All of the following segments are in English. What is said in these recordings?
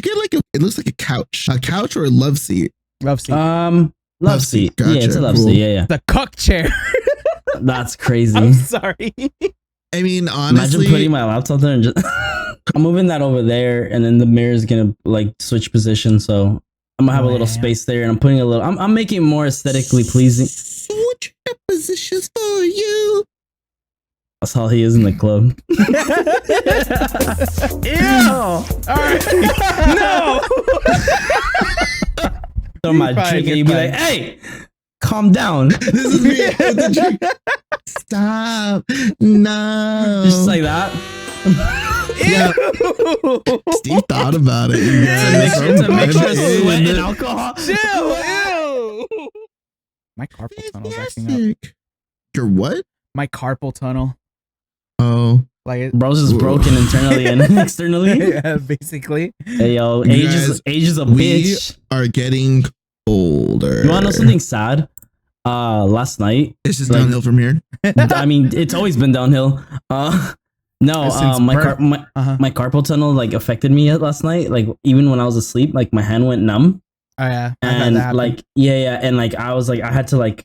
you get like it looks like a couch or a love seat? Love seat. Love seat. Gotcha. Yeah, it's a love seat. Yeah. The cuck chair. That's crazy. I'm sorry. I mean, honestly, imagine putting my laptop there and just I'm moving that over there, and then the mirror is gonna like switch position, so I'm gonna have a little space there, and I'm putting a little. I'm making it more aesthetically pleasing. Switch positions for you. That's how he is in the club. Ew. All right. No. Throw my drink and you be like, "Hey, calm down." This is me with the drink. Stop. No. Just like that. Yeah. Steve thought about it. It's a mixture of sweat and alcohol. Ew. My carpal tunnel's acting up. Your what? My carpal tunnel. Oh. Like Bro's just broken internally and externally. Yeah, basically. Hey yo, You age guys, is a we bitch. are getting older. You wanna know something sad? Last night. It's just downhill from here. I mean, it's always been downhill. My carpal tunnel like affected me last night. Like even when I was asleep, like my hand went numb. Oh yeah. And like and like I was like I had to like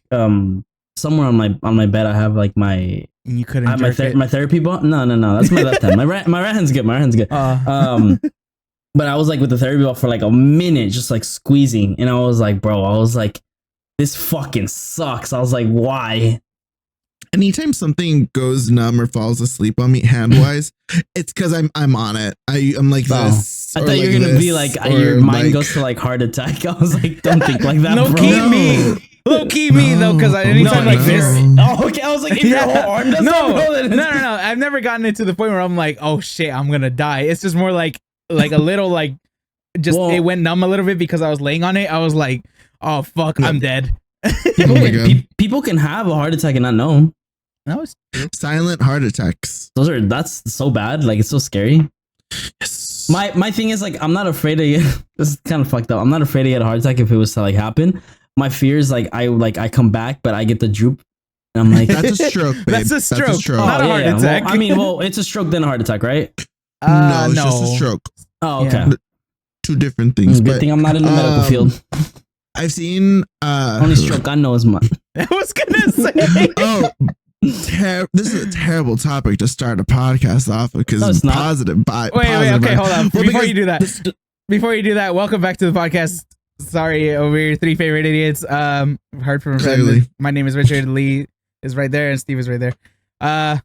somewhere on my bed I have like my you couldn't my therapy ball. No, that's my left hand. My right hand's good. But I was like with the therapy ball for like a minute, just like squeezing, and I was like, this fucking sucks. I was like, why? Anytime something goes numb or falls asleep on me hand wise, it's because I'm on it. I'm like this. I thought you were gonna be like your mind goes to like heart attack. I was like, don't think like that, bro. Low key me though, because anytime like this. Oh, okay. I was like, if your whole arm does no. I've never gotten it to the point where I'm like, oh shit, I'm gonna die. It's just more like a little like just it went numb a little bit because I was laying on it. I was like, oh fuck, I'm dead. People can have a heart attack and not know. No, it's silent heart attacks. That's so bad. Like it's so scary. Yes. My thing is like I'm not afraid to get this is kind of fucked up. I'm not afraid to get a heart attack if it was to like happen. My fear is like I come back but I get the droop. And I'm like that's a stroke, babe. That's a stroke. Not a heart attack. Well, it's a stroke then a heart attack, right? No, it's just a stroke. Oh, okay. Yeah. Two different things. Good thing I'm not in the medical field. I've seen only stroke I know is mine. I was gonna say. This is a terrible topic to start a podcast off of because it's positive. Wait, okay, hold on. Before you do that, welcome back to the podcast. Sorry, over here, three favorite idiots. Heard from a friend. My name is Richard. Lee is right there, and Steve is right there.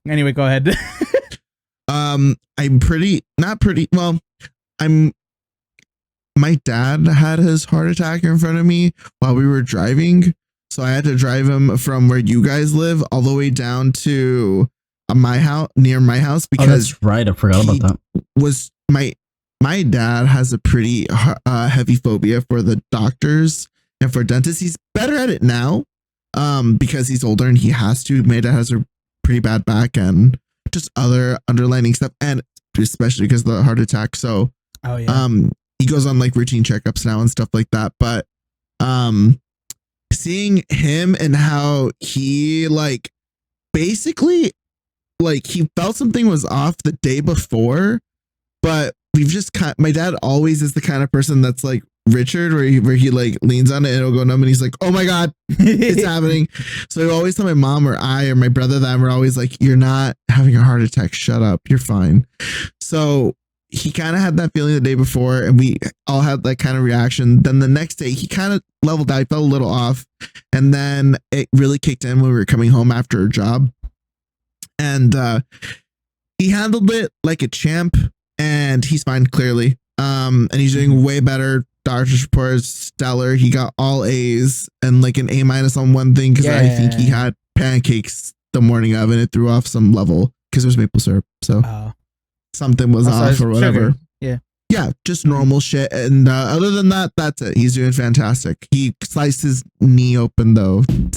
Anyway, go ahead. My dad had his heart attack in front of me while we were driving. So I had to drive him from where you guys live all the way down to my house, near my house, because that's right. I forgot about that. Was my dad has a pretty heavy phobia for the doctors and for dentists. He's better at it now, because he's older and he has to. My dad has a pretty bad back and just other underlining stuff, and especially because of the heart attack. So, he goes on like routine checkups now and stuff like that. But, seeing him and how he like basically like he felt something was off the day before, but we've just my dad always is the kind of person that's like Richard where he like leans on it and it'll go numb and he's like, oh my god, it's happening. So he always tell my mom or I or my brother that we're always like, you're not having a heart attack, shut up, you're fine. So he kind of had that feeling the day before and we all had that kind of reaction. Then the next day he kind of leveled out, he felt a little off. And then it really kicked in when we were coming home after a job. And he handled it like a champ and he's fine clearly. And he's doing way better. Doctor's report is stellar. He got all A's and like an A- on one thing because I think he had pancakes the morning of and it threw off some level because it was maple syrup. So something was off or whatever. Sugar. Yeah, just normal shit. And other than that, that's it. He's doing fantastic. He sliced his knee open though a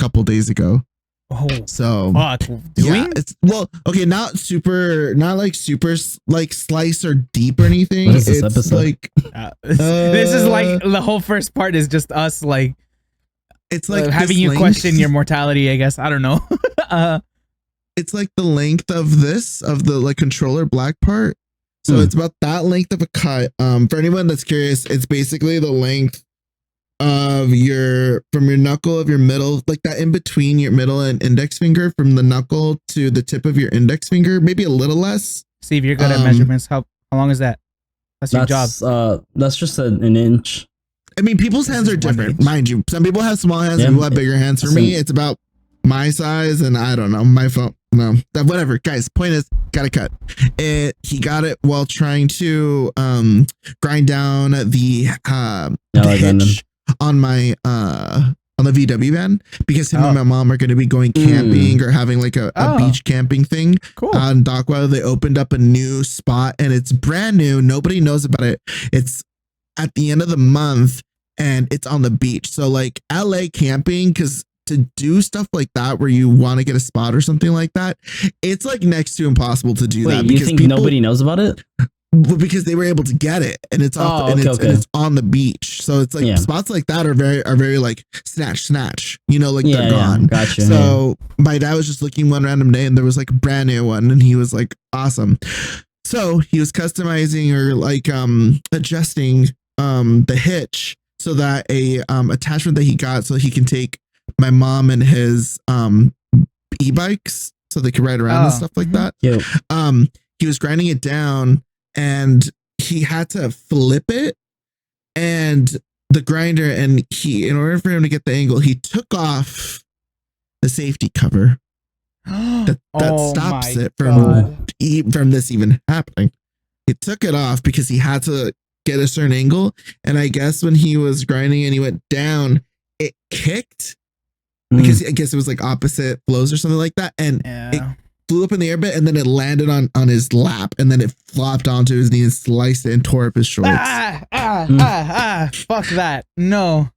couple days ago. Oh, so yeah, it's not super like slice or deep or anything. What is this it's episode? like this is like the whole first part is just us like it's like having you question your mortality, I guess. I don't know. It's like the length of the like controller black part. So it's about that length of a cut. For anyone that's curious, it's basically the length of from your knuckle of your middle, like that in between your middle and index finger, from the knuckle to the tip of your index finger, maybe a little less. Steve, you're good at measurements. How long is that? That's your job. That's just an inch. I mean, people's hands are different, mind you. Some people have small hands, some people have bigger hands. For me, it's about my size, and I don't know, my phone. No, that whatever, guys. Point is, gotta cut it. He got it while trying to grind down the hitch on my on the VW van, because him and my mom are going to be going camping or having like a beach camping thing. Cool. On Dockwell, they opened up a new spot and it's brand new. Nobody knows about it. It's at the end of the month and it's on the beach. So like LA camping, because to do stuff like that where you want to get a spot or something like that, it's like next to impossible to do that. Because you think nobody knows about it? Because they were able to get it, and it's off, and it's on the beach. So it's like spots like that are very like snatch. You know, like they're gone. Gotcha. So my dad was just looking one random day, and there was like a brand new one, and he was like, awesome. So he was customizing or like adjusting the hitch so that a attachment that he got so he can take my mom and his e-bikes so they could ride around and stuff like that. Yep. He was grinding it down and he had to flip it, and the grinder, and in order for him to get the angle, he took off the safety cover that stops it from this even happening. He took it off because he had to get a certain angle, and I guess when he was grinding and he went down, it kicked because I guess it was like opposite flows or something like that, and it flew up in the air a bit, and then it landed on his lap, and then it flopped onto his knee and sliced it and tore up his shorts. Fuck that. No.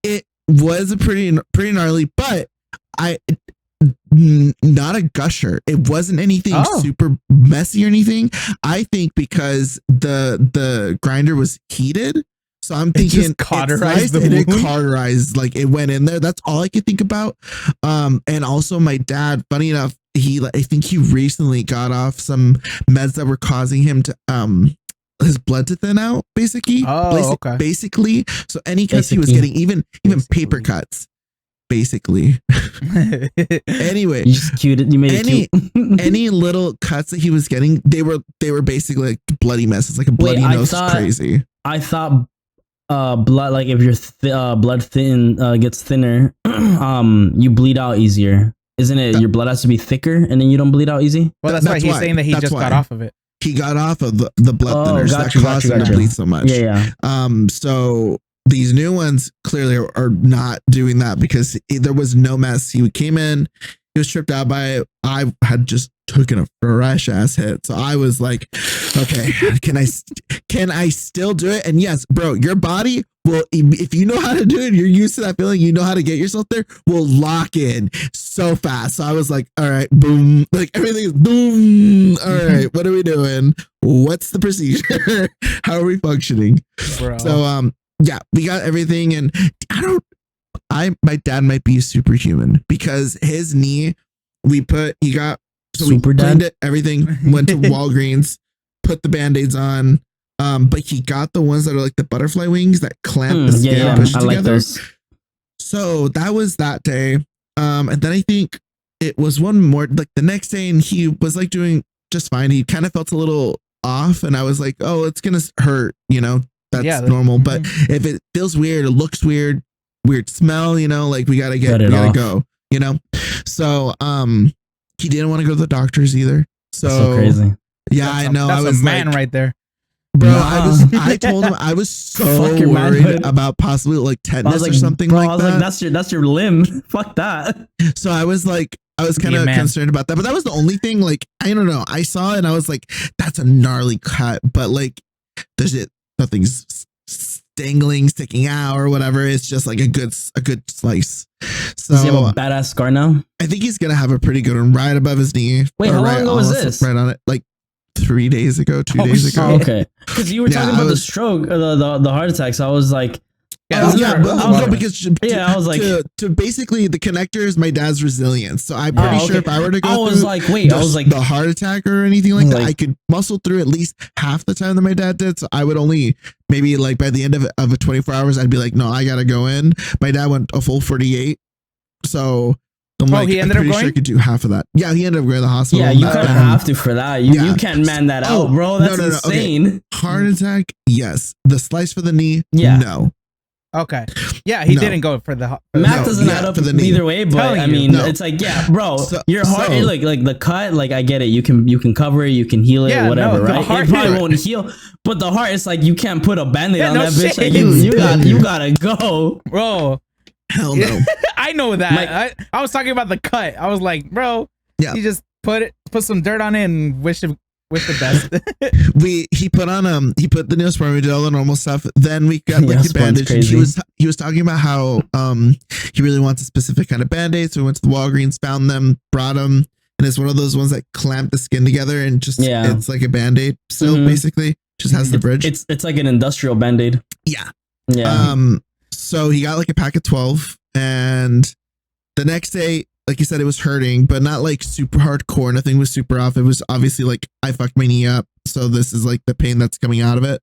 It was a pretty gnarly, but not a gusher. It wasn't anything super messy or anything. I think because the grinder was heated. So I'm thinking it cauterized it cauterized, like it went in there. That's all I could think about. And also my dad, funny enough, I think he recently got off some meds that were causing him to his blood to thin out, basically. Basically. So any cuts he was getting, even paper cuts, basically. Anyway, you just cute it. You made it cute. Any little cuts that he was getting, they were basically like bloody messes, like a bloody nose. Crazy. I thought blood, like if your blood gets thinner, you bleed out easier. Isn't it? Your blood has to be thicker, and then you don't bleed out easy. Well, that's why he's saying that he just got off of it. He got off of the blood thinners that caused him to bleed so much. Yeah. So these new ones clearly are not doing that because there was no mess. He came in, he was tripped out by it. I had just taken a fresh ass hit, so I was like, okay, can I still do it? And yes, bro, your body will, if you know how to do it, you're used to that feeling, you know how to get yourself there, will lock in so fast. So I was like, all right, boom, like everything is boom. All right, what are we doing? What's the procedure? How are we functioning? Bro. So yeah, we got everything, and my dad might be superhuman because his knee, we cleaned it, everything, went to Walgreens, put the Band-Aids on, but he got the ones that are like the butterfly wings that clamp the skin and push it together. Like those. So that was that day. And then I think it was one more, like the next day, and he was like doing just fine. He kind of felt a little off, and I was like, oh, it's gonna hurt, that's normal. But if it feels weird, it looks weird smell, like we gotta go, So he didn't want to go to the doctors either. So crazy. Yeah, I know. That's I was a man right there. Bro, I told him I was so worried about possibly like tetanus or something like that. Like, that's your limb. Fuck that. So I was kind of concerned about that, but that was the only thing. Like, I don't know. I saw it and I was like, that's a gnarly cut, but like, nothing's sticking out or whatever. It's just like a good slice. So does he have a badass scar now? I think he's gonna have a pretty good one right above his knee. Wait, how long ago was this? Right on it, like 3 days ago, 2 days ago. Okay, because you were talking about the stroke or the heart attack. So I was like, I was like, to basically the connector is my dad's resilience. So I'm pretty sure if I were to go the heart attack or anything like that, I could muscle through at least half the time that my dad did. So I would only maybe like by the end of a 24 hours, I'd be like, no, I gotta go in. My dad went a full 48. So I'm he ended up going? Sure I could do half of that. Yeah, he ended up going to the hospital. Yeah, you kind of have to for that. You can't man that out, bro. That's insane. Okay. Heart attack, yes. The slice for the knee, no. Okay. Yeah, he didn't go for the math doesn't add up either way, but I mean, it's like, bro, your heart, like the cut, like I get it. You can cover it, you can heal it, whatever, right? It probably won't heal, but the heart, it's like you can't put a band-aid on that bitch. Like, you gotta go, bro. Hell no. I know that. I was talking about the cut. I was like, bro, you just put some dirt on it and wish the best. He put the Neosporin, we did all the normal stuff. Then we got like the bandage. And he was talking about how he really wants a specific kind of band-aid. So we went to the Walgreens, found them, brought them, and it's one of those ones that clamp the skin together and just it's like a band-aid still basically. Just has the bridge. It's like an industrial band-aid. Yeah. Yeah. So he got like a pack of 12, and the next day, like you said, it was hurting, but not like super hardcore. Nothing was super off. It was obviously like I fucked my knee up, so this is like the pain that's coming out of it.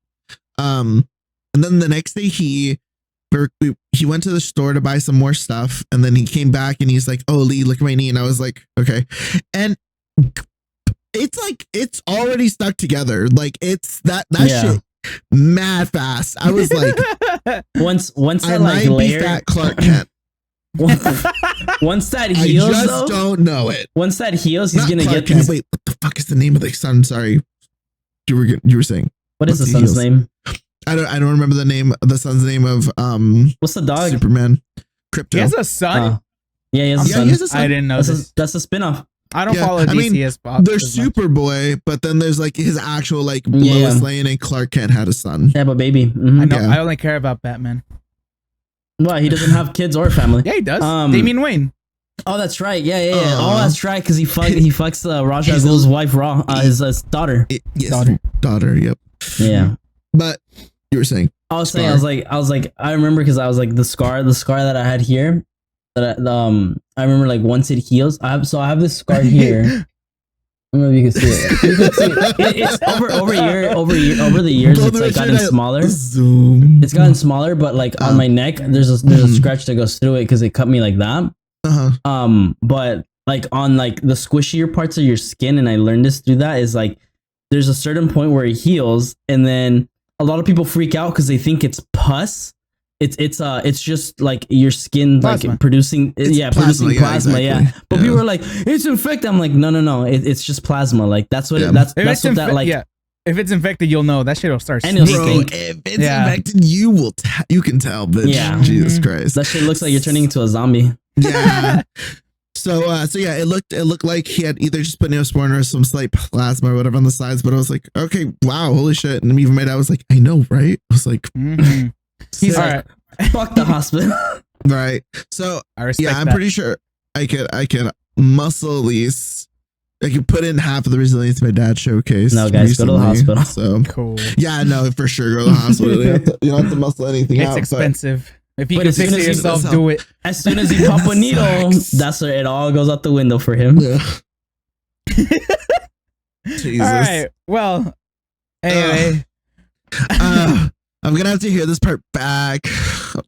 And then the next day he went to the store to buy some more stuff, and then he came back and he's like, "Oh, Lee, look at my knee," and I was like, "Okay," and it's already stuck together. Like it's that shit. Mad fast. I was like, once I that might layer, be fat Clark Kent. Once that heals, I just don't know it. Once that heals, he's gonna Clark get this. Wait, what the fuck is the name of the son? Sorry, you were saying. What is the son's name? I don't remember the name. The son's name of What's the dog? Superman. Crypto. He has a son. Yeah, he has a son. He has a son. I didn't know that's a spinoff. I don't follow DC as much. There's Superboy, but then there's like his actual like Lois Lane and Clark Kent had a son. Yeah, but baby. I know. I only care about Batman. Why? He doesn't have kids or family. Yeah, he does. Damian Wayne. Oh, that's right. Yeah. Oh, that's right. Because he fucks Ra's al Ghul's wife, his daughter. Daughter. Yep. Yeah. But you were saying. I was like, I remember because I was like the scar that I had here. That I remember like once it heals, I have this scar here. I don't know if you can see it. You can see it. It's over the years. It's like gotten smaller. Zoom. It's gotten smaller, but like on my neck, there's a scratch that goes through it because it cut me like that. But like on like the squishier parts of your skin, and I learned this through that, is like there's a certain point where it heals, and then a lot of people freak out because they think it's pus. It's just like your skin plasma. Like producing producing plasma. Exactly. But people are like, it's infected. I'm like, no, it's just plasma. Like that's what that's what that like. Yeah. If it's infected, you'll know. That shit will start. And it'll stink. If it's infected, you will. You can tell, bitch. Yeah. Jesus Christ. That shit looks like you're turning into a zombie. Yeah. So yeah, it looked like he had either just put Neosporin or some slight plasma or whatever on the sides. But I was like, okay, wow, holy shit. And even my dad was like, I know, right? I was like, he's like, fuck the hospital. Right. So I respect I'm pretty sure I could muscle at least. I could put in half of the resilience my dad showcased. No, guys, recently, go to the hospital. So cool. Yeah, no, for sure. Go to the hospital. You don't have to muscle anything out. It's expensive. If you can fix it yourself, do it. As soon as you pop a needle, that's where it all goes out the window for him. Yeah. Jesus. All right. Well, anyway. I'm going to have to hear this part back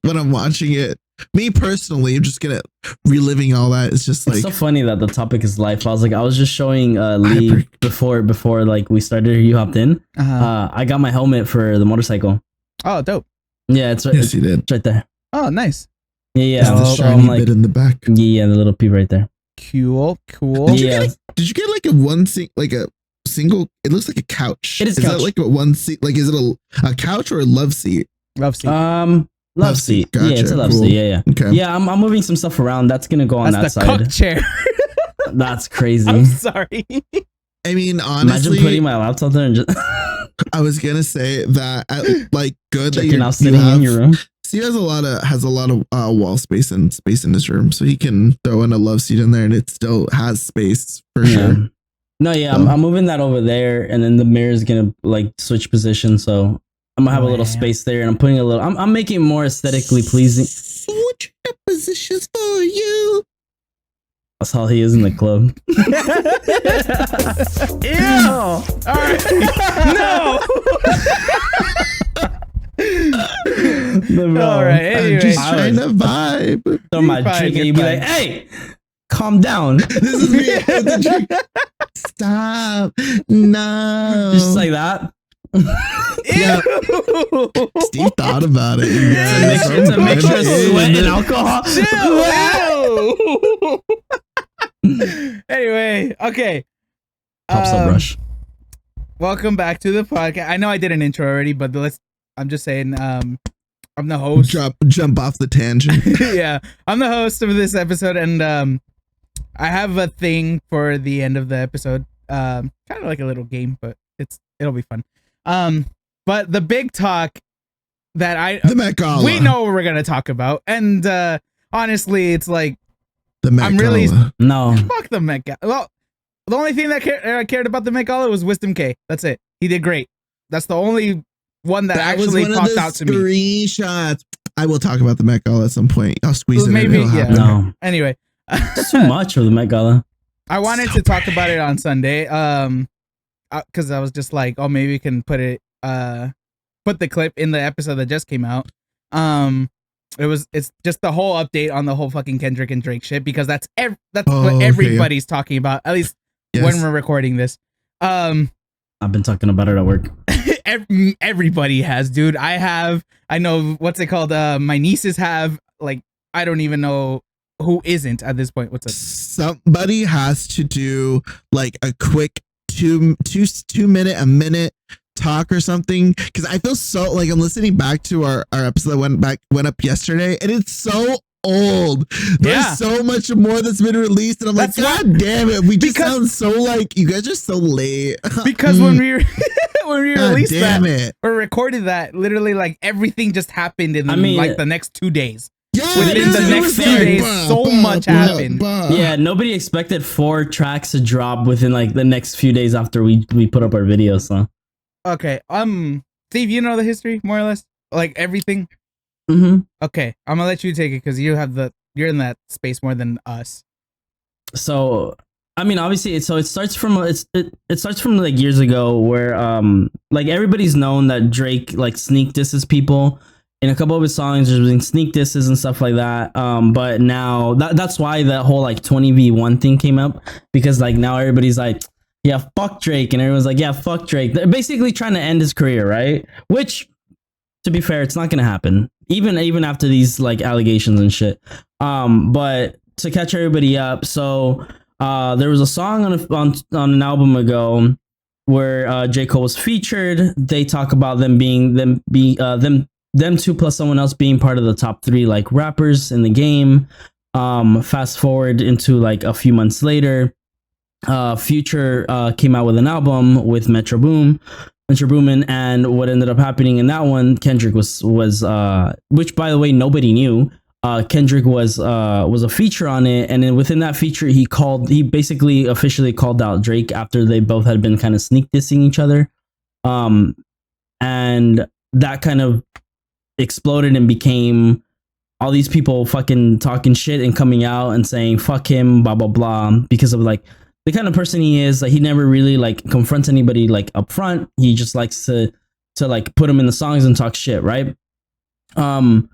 when I'm watching it. Me personally, I'm just going to reliving all that. It's just like. It's so funny that the topic is life. I was just showing Lee before like we started, you hopped in. I got my helmet for the motorcycle. Oh, dope. Yeah, it's right. Yes, you did. It's right there. Oh, nice. Yeah. The shiny bit in the back. Yeah, the little peep right there. Cool. Yeah. Did you get like a single? It looks like a couch. It is. Is that like a one seat? Like, is it a couch or a love seat? Love seat. Love seat. Gotcha. Yeah, it's a love seat. Yeah. Okay. Yeah, I'm moving some stuff around. That's gonna go on That's that the side. cook chair. That's crazy. I'm sorry. I mean, honestly, imagine putting my laptop there and just. I was gonna say that, like, good that you're sitting in your room. Steve has a lot of wall space in his room, so he can throw in a love seat in there, and it still has space for sure. No, yeah, I'm moving that over there, and then the mirror is gonna like switch position. So I'm gonna have a little space there, and I'm putting a little. I'm making it more aesthetically pleasing. Which positions for you? That's how he is in the club. Ew! All right. No. All right. Anyway. I'm just trying to vibe. Throw my drink, and you be like, "Hey, calm down." This is me with the drink. Stop! No. Just like that. Yeah. Steve thought about it. It's a mixture of sweat and alcohol. Anyway, okay. Pops up rush. Welcome back to the podcast. I know I did an intro already, but I'm just saying. I'm the host. Jump off the tangent. Yeah, I'm the host of this episode, and I have a thing for the end of the episode. Kind of like a little game, but it'll be fun. But the big talk that the Met Gala. We know what we're gonna talk about, and honestly, it's like the Met Gala. No, fuck the Met Gala. Well, the only thing that I cared about the Met Gala was Wisdom K. That's it. He did great. That's the only one that actually popped out to me. Screenshots. I will talk about the Met Gala at some point. I'll squeeze it maybe. in. Yeah. No. Anyway, it's too much of the Met Gala. I wanted to talk about it on Sunday. Because I was just like, oh, maybe we can put the clip in the episode that just came out. It's just the whole update on the whole fucking Kendrick and Drake shit, because that's what everybody's talking about, at least when we're recording this. I've been talking about it at work. Everybody has, dude. I know, what's it called? My nieces have, like, I don't even know who isn't at this point. What's up? Somebody has to do like a quick 2 minute, a minute talk or something, because I feel so like I'm listening back to our episode that went up yesterday, and it's so old. There's so much more that's been released, and I'm like, God damn it, we just sound so like you guys are so late. Because when we released that or recorded that, literally like everything just happened in like the next 2 days. Within the next 2 days, so much happened. Yeah, nobody expected 4 tracks to drop within like the next few days after we put up our video. So, okay, Steve, you know the history more or less, like everything. Mm-hmm. Okay, I'm gonna let you take it because you're in that space more than us. So, I mean, obviously, it starts from like years ago, where like everybody's known that Drake like sneak disses people. In a couple of his songs, there's been sneak disses and stuff like that. But now that's why that whole like 20v1 thing came up, because like now everybody's like, yeah, fuck Drake, and everyone's like, yeah, fuck Drake. They're basically trying to end his career, right? Which, to be fair, it's not gonna happen, even after these like allegations and shit. But to catch everybody up, so there was a song on an album ago where J. Cole was featured. They talk about them two plus someone else being part of the top 3 like rappers in the game. Fast forward into like a few months later, Future came out with an album with Metro Boomin, and what ended up happening in that one, Kendrick was which, by the way, nobody knew. Kendrick was a feature on it, and then within that feature, he basically officially called out Drake after they both had been kind of sneak dissing each other, and that kind of exploded and became all these people fucking talking shit and coming out and saying fuck him, blah blah blah, because of like the kind of person he is. Like, he never really like confronts anybody like up front. He just likes to like put him in the songs and talk shit, right? Obviously,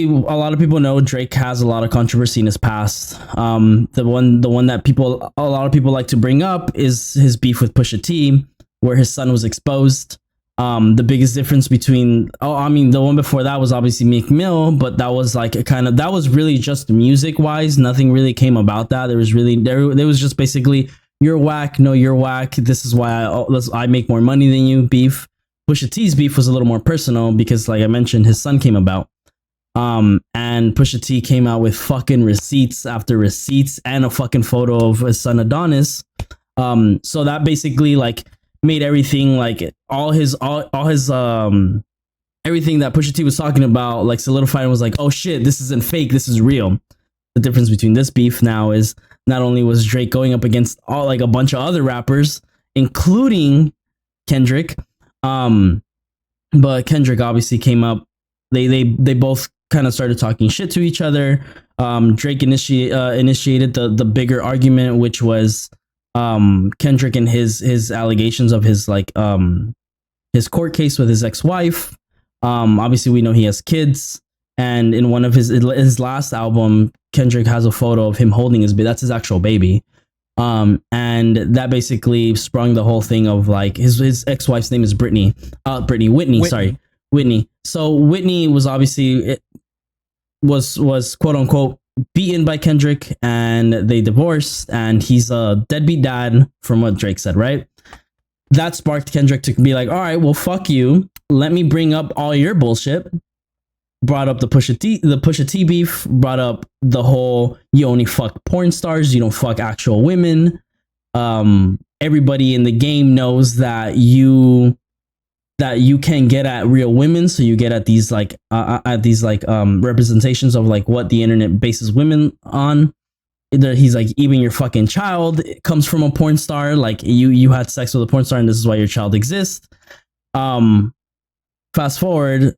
a lot of people know Drake has a lot of controversy in his past. The one that a lot of people like to bring up is his beef with Pusha T, where his son was exposed. The biggest difference between, the one before that was obviously Meek Mill, but that was like that was really just music wise. Nothing really came about that. There was just basically, you're whack. No, you're whack. This is why I make more money than you. Beef. Pusha T's beef was a little more personal because, like I mentioned, his son came about. And Pusha T came out with fucking receipts after receipts and a fucking photo of his son Adonis. So that basically like made everything like all his everything that Pusha T was talking about like solidified and was like, oh shit, this isn't fake, this is real. The difference between this beef now is not only was Drake going up against a bunch of other rappers, including Kendrick, But Kendrick obviously came up. They both kind of started talking shit to each other. Drake initiated the bigger argument, which was Kendrick and his allegations of his his court case with his ex-wife. Obviously we know he has kids, and in one of his last album, Kendrick has a photo of him holding his baby. That's his actual baby. And that basically sprung the whole thing of like his ex-wife's name is Whitney. Sorry, Whitney. So Whitney was obviously was quote unquote beaten by Kendrick, and they divorced, and he's a deadbeat dad from what Drake said, right? That sparked Kendrick to be like, all right, well, fuck you. Let me bring up all your bullshit. Brought up the Pusha T beef, brought up the whole you only fuck porn stars, you don't fuck actual women. Everybody in the game knows that you can get at real women, so you get at these representations of like what the internet bases women on. He's like, even your fucking child comes from a porn star. Like you had sex with a porn star, and this is why your child exists. Fast forward,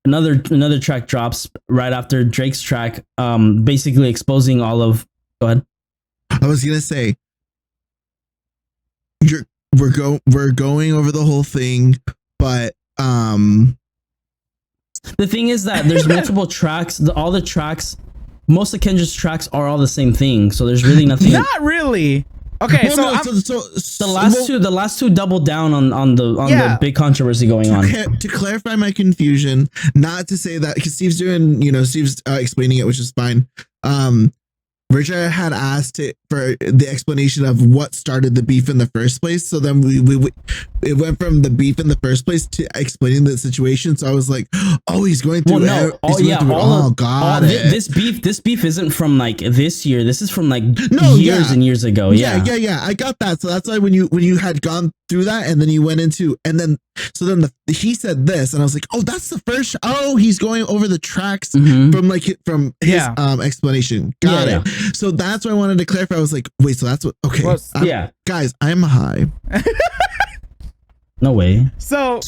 another track drops right after Drake's track, basically exposing all of. Go ahead. I was gonna say, we're going over the whole thing, but the thing is that there's multiple tracks. All the tracks. Most of Kendrick's tracks are all the same thing, so there's really nothing. Not really. Okay, well, so the last two double down on the big controversy going on. To clarify my confusion, not to say that because Steve's explaining it, which is fine. Richard had asked for the explanation of what started the beef in the first place. So then it went from the beef in the first place to explaining the situation. So I was like, oh, he's going through it. This beef isn't from like this year. This is from like years and years ago. Yeah. I got that. So that's why when you had gone through that and then you went into he said this and I was like, oh, that's the first. Oh, he's going over the tracks from his explanation. Got it. So that's why I wanted to clarify. I was like, wait, so that's what? Okay, guys, I'm high. No way. So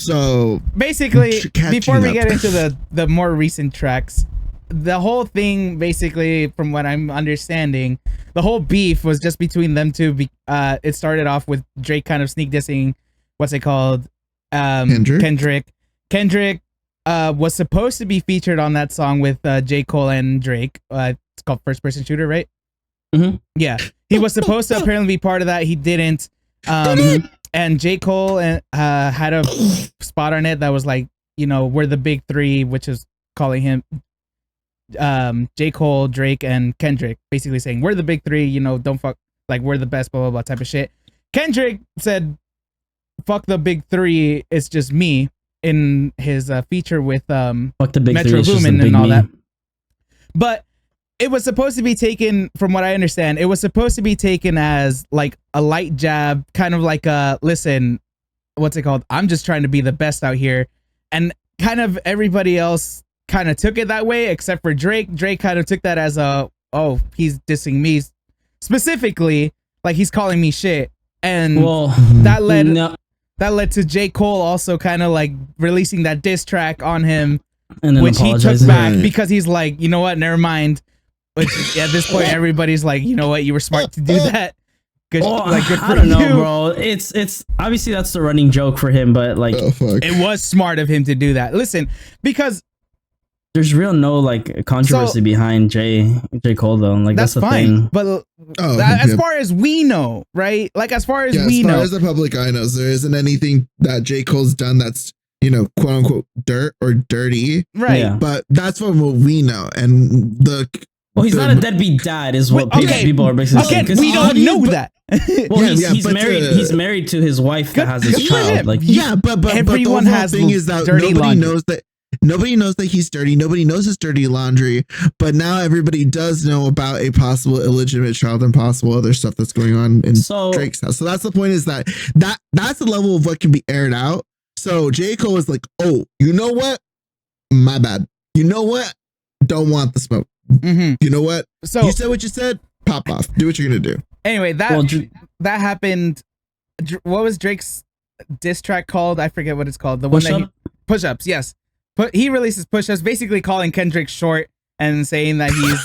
basically, before we get into the more recent tracks, the whole thing basically, from what I'm understanding, the whole beef was just between them two. It started off with Drake kind of sneak dissing, what's it called? Kendrick. Kendrick was supposed to be featured on that song with J. Cole and Drake. It's called First Person Shooter, right? Mm-hmm. Yeah. He was supposed to apparently be part of that. He didn't. And J. Cole had a spot on it that was like, we're the big three, which is calling him J. Cole, Drake, and Kendrick, basically saying we're the big three, don't fuck, like we're the best, blah blah blah type of shit. Kendrick said, "Fuck the big three, it's just me," in his feature with fuck the big Metro three, Boomin and all that. But it was supposed to be taken, from what I understand, it was supposed to be taken as like a light jab, kind of like listen, what's it called? I'm just trying to be the best out here, and kind of everybody else kind of took it that way, except for Drake. Drake kind of took that as he's dissing me specifically, like he's calling me shit, and that led to J. Cole also kind of like releasing that diss track on him, and which he took back because he's like, you know what, never mind. Which at this point everybody's like, you know what, you were smart to do that. Good, good for I don't know, bro. It's obviously that's the running joke for him, but like it was smart of him to do that. Listen, because there's no like controversy behind J. Cole though. Like that's the fine. thing. But as far as we know, right? Like as far as we know, as the public eye knows, there isn't anything that J. Cole's done that's quote unquote dirt or dirty, right? Yeah. But that's what we know, and he's not a deadbeat dad, is what people are basically saying. We don't know that. Well, he's married. He's married to his wife that has his child. Like, but everyone has thing is that dirty nobody laundry. knows that. Nobody knows that he's dirty. Nobody knows his dirty laundry. But now everybody does know about a possible illegitimate child and possible other stuff that's going on in Drake's house. So that's the point. Is that's the level of what can be aired out. So J. Cole is like, oh, you know what? My bad. You know what? Don't want the smoke. Mm-hmm. You know what? So you said what you said. Pop off. Do what you're gonna do. Anyway, that happened. What was Drake's diss track called? I forget what it's called. The one that Push-Ups, yes. He releases Push-Ups, basically calling Kendrick short and saying that he's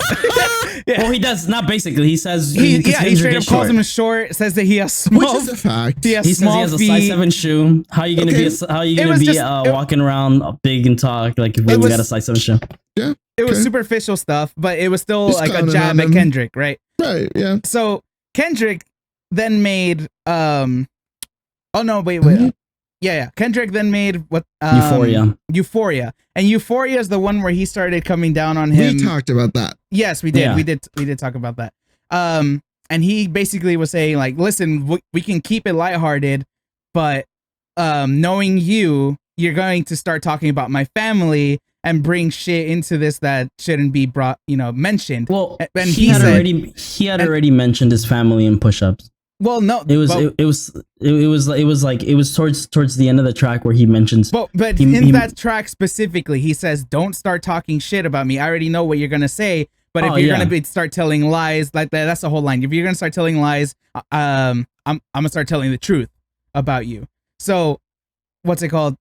yeah. Well, he does not basically. He says he straight up calls him short. Says that he has small, which is a fact. He says he has a size 7 shoe. How are you gonna be walking around big and talk like if we got a size 7 shoe? Yeah, it was superficial stuff, but it was still just like a jab at Kendrick, right? Right. Yeah. So Kendrick then made Kendrick then made what Euphoria. And Euphoria is the one where he started coming down on him. We talked about that. Yes, we did. Yeah. We did talk about that. And he basically was saying like, listen, we can keep it lighthearted, but knowing you're going to start talking about my family and bring shit into this that shouldn't be brought, mentioned. Well, and he had already mentioned his family in Push-Ups. Well, no, it was towards the end of the track where he mentions. But in that track specifically, he says, "Don't start talking shit about me. I already know what you're gonna say. But if you're gonna start telling lies like that, that's the whole line. If you're gonna start telling lies, I'm gonna start telling the truth about you." So, what's it called?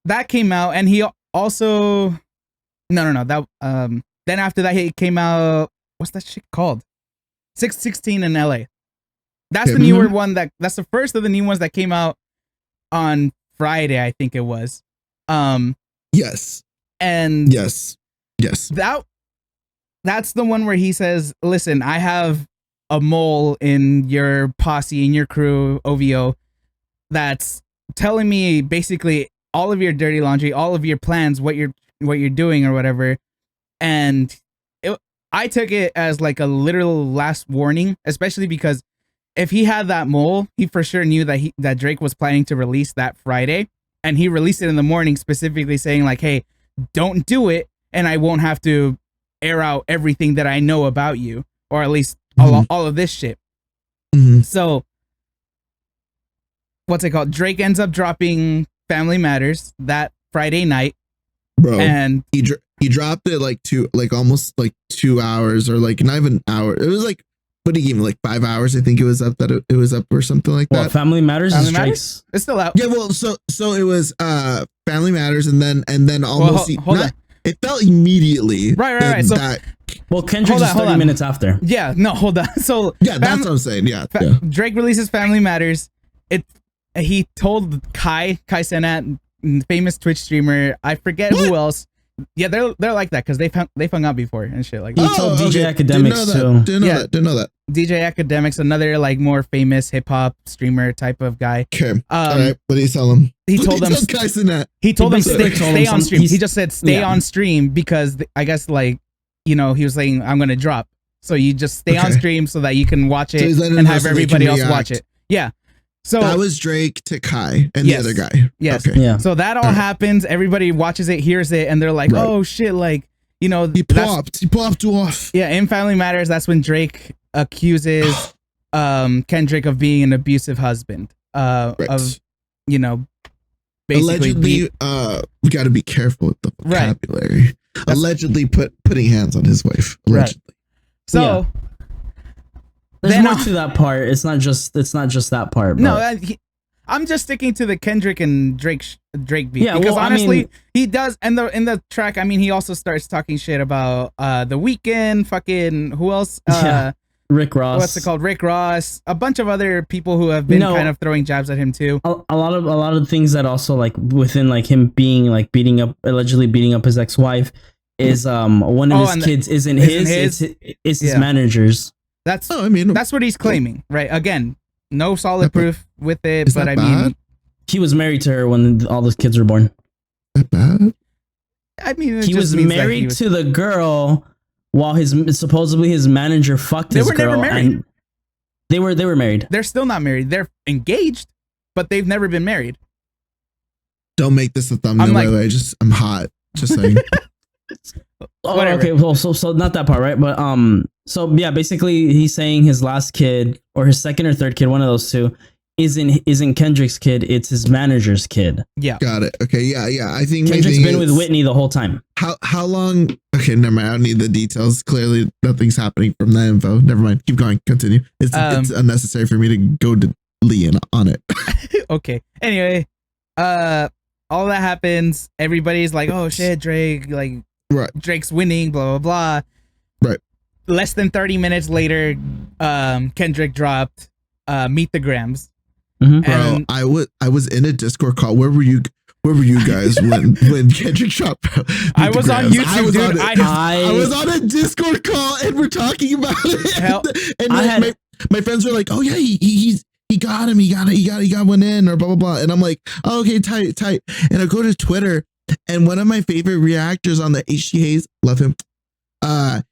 That came out, and he also no. That then after that, he came out. What's that shit called? 616 in LA. That's the newer one that's the first of the new ones that came out on Friday, I think it was. Yes. And yes. That's the one where he says, "Listen, I have a mole in your posse, in your crew, OVO, that's telling me basically all of your dirty laundry, all of your plans, what you're doing or whatever." And I took it as like a literal last warning, especially because if he had that mole, he for sure knew that Drake was planning to release that Friday, and he released it in the morning specifically saying like, "Hey, don't do it, and I won't have to air out everything that I know about you, or at least all of this shit." So, what's it called? Drake ends up dropping Family Matters that Friday night, bro, and he dropped it almost 2 hours, or like not even an hour. It was like, what did he give me, like 5 hours? I think it was up or something like that. Family Matters is Drake's. It's still out. Yeah, well, so it was Family Matters, and then almost hold on. It felt immediately. Right. So Kendrick is 30 minutes after. Yeah, no, hold on. So yeah, that's what I'm saying. Yeah, Drake releases Family Matters. He told Kai Cenat, famous Twitch streamer. I forget who else. Yeah, they're like that because they've hung out before and shit like that. He told DJ Academics too. Didn't know that. DJ Academics, another like more famous hip hop streamer type of guy. Okay. All right, what did he tell him? He told them stay on stream. He just said stay on stream because I guess he was saying I'm gonna drop. So you just stay on stream so that you can watch it and have everybody else watch it. Yeah. So that was Drake to Kai and the other guy. Yes. Okay. Yeah. So that all happens. Everybody watches it, hears it, and they're like, "Oh shit!" He popped off. Yeah. In Family Matters, that's when Drake accuses Kendrick of being an abusive husband. Of basically allegedly. We got to be careful with the vocabulary. Right. Allegedly putting hands on his wife. Allegedly. Right. So. Yeah. There's more to that part. It's not just that part. But. No, I'm just sticking to the Kendrick and Drake beat. Yeah, because honestly, he does. And in the track, he also starts talking shit about The Weeknd, fucking who else? Rick Ross. What's it called? Rick Ross. A bunch of other people who have been kind of throwing jabs at him too. A lot of things that also within him being allegedly beating up his ex-wife is one of his kids isn't his. It's his manager's. That's that's what he's claiming, right? Again, no solid proof with it, but he was married to her when all those kids were born. That bad? He was married to the girl while supposedly his manager fucked his girl. Never married. And they were married. They're still not married. They're engaged, but they've never been married. Don't make this a thumbnail, by the way. I'm hot. Just saying. Okay. Well, so not that part, right? But so yeah, basically he's saying his last kid or his second or third kid, one of those two, isn't Kendrick's kid. It's his manager's kid. Yeah, got it. Okay, yeah. I think Kendrick's been with Whitney the whole time. How long? Okay, never mind. I don't need the details. Clearly, nothing's happening from that info. Never mind. Keep going. Continue. It's unnecessary for me to go to Lee in on it. Okay. Anyway, all that happens. Everybody's like, "Oh shit, Drake! Like, right. Drake's winning." Blah blah blah. Right. Less than 30 minutes later, Kendrick dropped "Meet the Grams." Mm-hmm. Bro, I was in a Discord call. Where were you guys when Kendrick dropped? I was on YouTube, dude. I was on a Discord call and we're talking about it. And my friends were like, "Oh yeah, he got him. He got one in or blah blah blah." And I'm like, "Oh, okay, tight." And I go to Twitter, and one of my favorite reactors on the HT Hayes, love him.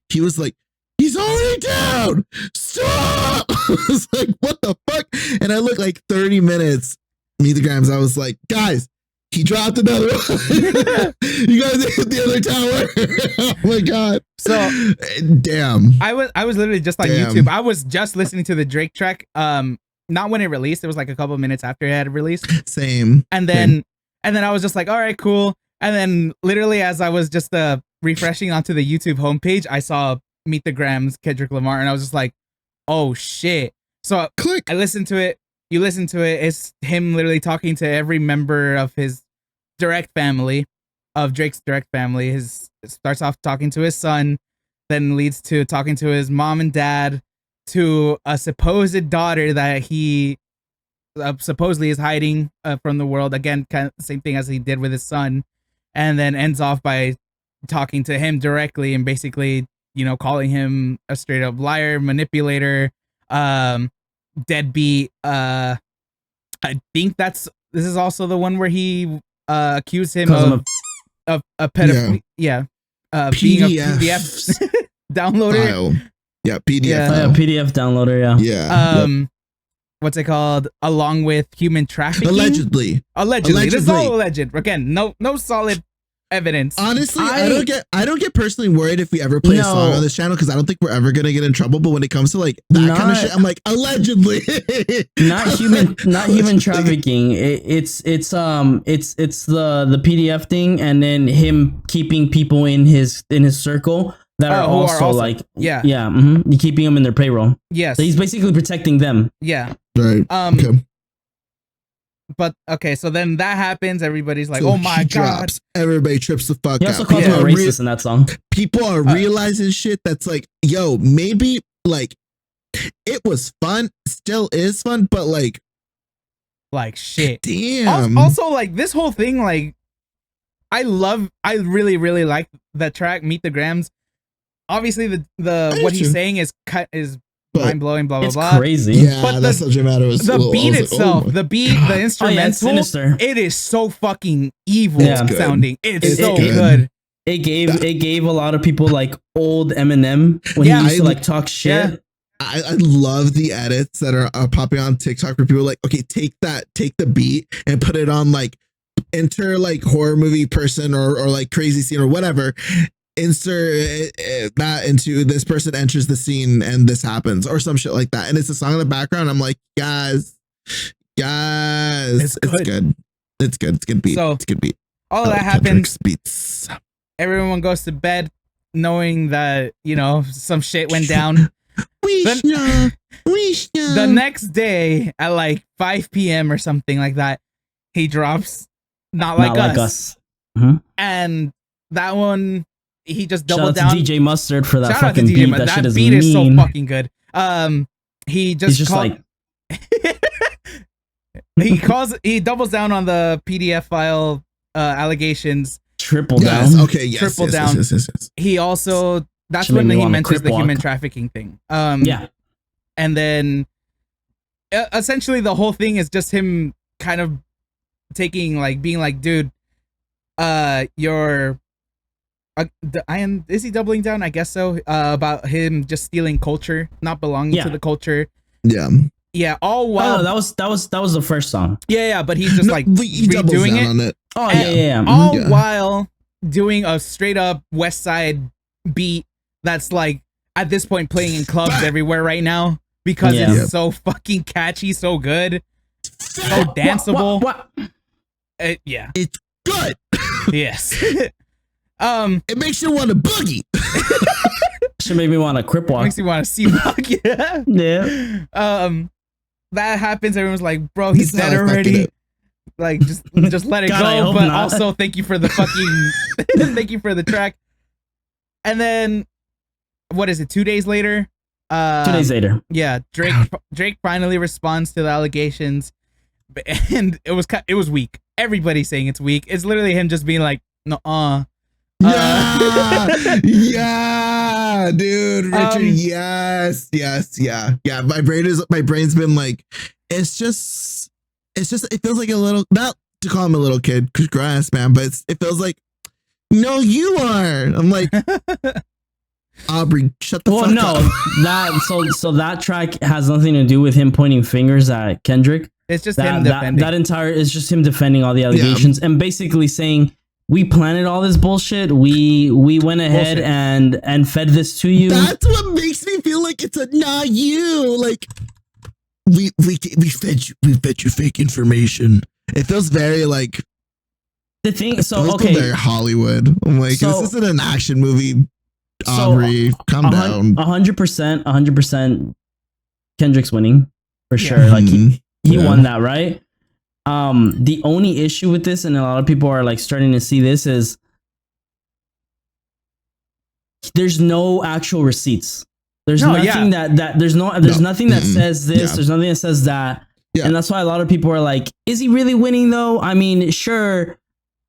He was like, "He's already down. Stop!" I was like, "What the fuck?" And I looked like 30 minutes. Meet the Grams. I was like, "Guys, he dropped another one." You guys hit the other tower. Oh my god. So damn. I was literally just on YouTube. I was just listening to the Drake track. Not when it released. It was like a couple of minutes after it had released. Same. And then I was just like, all right, cool. And then literally as I was just refreshing onto the YouTube homepage, I saw Meet the Grams, Kendrick Lamar, and I was just like, oh shit. So click. I listened to it. You listen to it. It's him literally talking to every member of his direct family, of Drake's direct family. It starts off talking to his son, then leads to talking to his mom and dad, to a supposed daughter that he supposedly is hiding from the world. Again, kind of the same thing as he did with his son, and then ends off by talking to him directly and basically, calling him a straight up liar, manipulator, deadbeat. I think this is also the one where he accused him of a pedophile. Yeah. Being a PDF downloader. File. Yeah, PDF. Yeah, PDF downloader. Yeah. What's it called? Along with human trafficking. Allegedly. This is all alleged. Again, no solid evidence. Honestly, I don't get personally worried if we ever play a song on this channel because I don't think we're ever gonna get in trouble. But when it comes to like that kind of shit, I'm like, allegedly. not human trafficking. It's the PDF thing, and then him keeping people in his circle that are also like keeping them in their payroll. Yes, so he's basically protecting them. Yeah. Right. Okay. But okay, so then that happens. Everybody's like, "Oh my god!" Everybody trips the fuck out. He also calls him a racist in that song. People are realizing shit that's like, yo, maybe like it was fun, still is fun, but like shit. Damn. Also, like this whole thing, like I really, really like that track, "Meet the Grams." Obviously, the what he's saying is mind blowing, blah blah it's blah. Crazy, yeah. But the subject matter was the beat itself, like, the beat, the instrumental. It is so fucking evil sounding. It's so good. It gave a lot of people like old Eminem when he used to like talk shit. Yeah. I love the edits that are popping on TikTok where people are like, okay, take the beat and put it on like enter like horror movie person or like crazy scene or whatever. Insert that into this person enters the scene and this happens or some shit like that, and it's a song in the background. I'm like, guys, it's good. It's good beat. So it's good beat. All that happens. Beats. Everyone goes to bed knowing that some shit went down. The next day at like 5 p.m. or something like that, he drops Not Like Us. Mm-hmm. And that one, he just doubled down. Shout out to DJ Mustard for that fucking beat. That shit is beat mean. is so fucking good. He's just like he doubles down on the PDF file allegations. Triple down. Okay, yes. Triple down. Yes. He also that's when he mentions the human trafficking thing. Yeah. And then essentially the whole thing is just him kind of being like, dude, you're is he doubling down? I guess so. About him just stealing culture, not belonging to the culture. Yeah. Yeah. All while that was the first song. Yeah. But he's just like he redoing it. On it. Oh yeah. All while doing a straight up West Side beat that's like at this point playing in clubs everywhere right now because it's so fucking catchy, so good, so danceable. What? Yeah. It's good. Yes. It makes you want to boogie. Should make me want to crip walk. Makes you want to see walk. Yeah. Yeah. that happens, everyone's like, bro, he's dead already. Like, just let it go. But not. Also, thank you for the fucking, thank you for the track. And then, what is it? 2 days later. 2 days later. Yeah, Drake finally responds to the allegations, and it was weak. Everybody's saying it's weak. It's literally him just being like, no, yeah, dude, Richard, yes, yeah. My brain's been like, it feels like a little, not to call him a little kid, because grass, man, but it feels like, no, you are. I'm like, Aubrey, shut the fuck up. So that track has nothing to do with him pointing fingers at Kendrick. It's just him defending. That entire is just him defending all the allegations and basically saying, we planted all this bullshit. We went ahead and fed this to you. That's what makes me feel like it's not you. Like we fed you fake information. It feels very like the thing. So okay, very Hollywood. I'm like, this isn't an action movie. Aubrey, calm down. 100%. Kendrick's winning for sure. Like he won that, right? The only issue with this, and a lot of people are like starting to see this, is there's no actual receipts. There's nothing there's nothing that says this. There's nothing that says that. Yeah. And that's why a lot of people are like, is he really winning though? I mean, sure,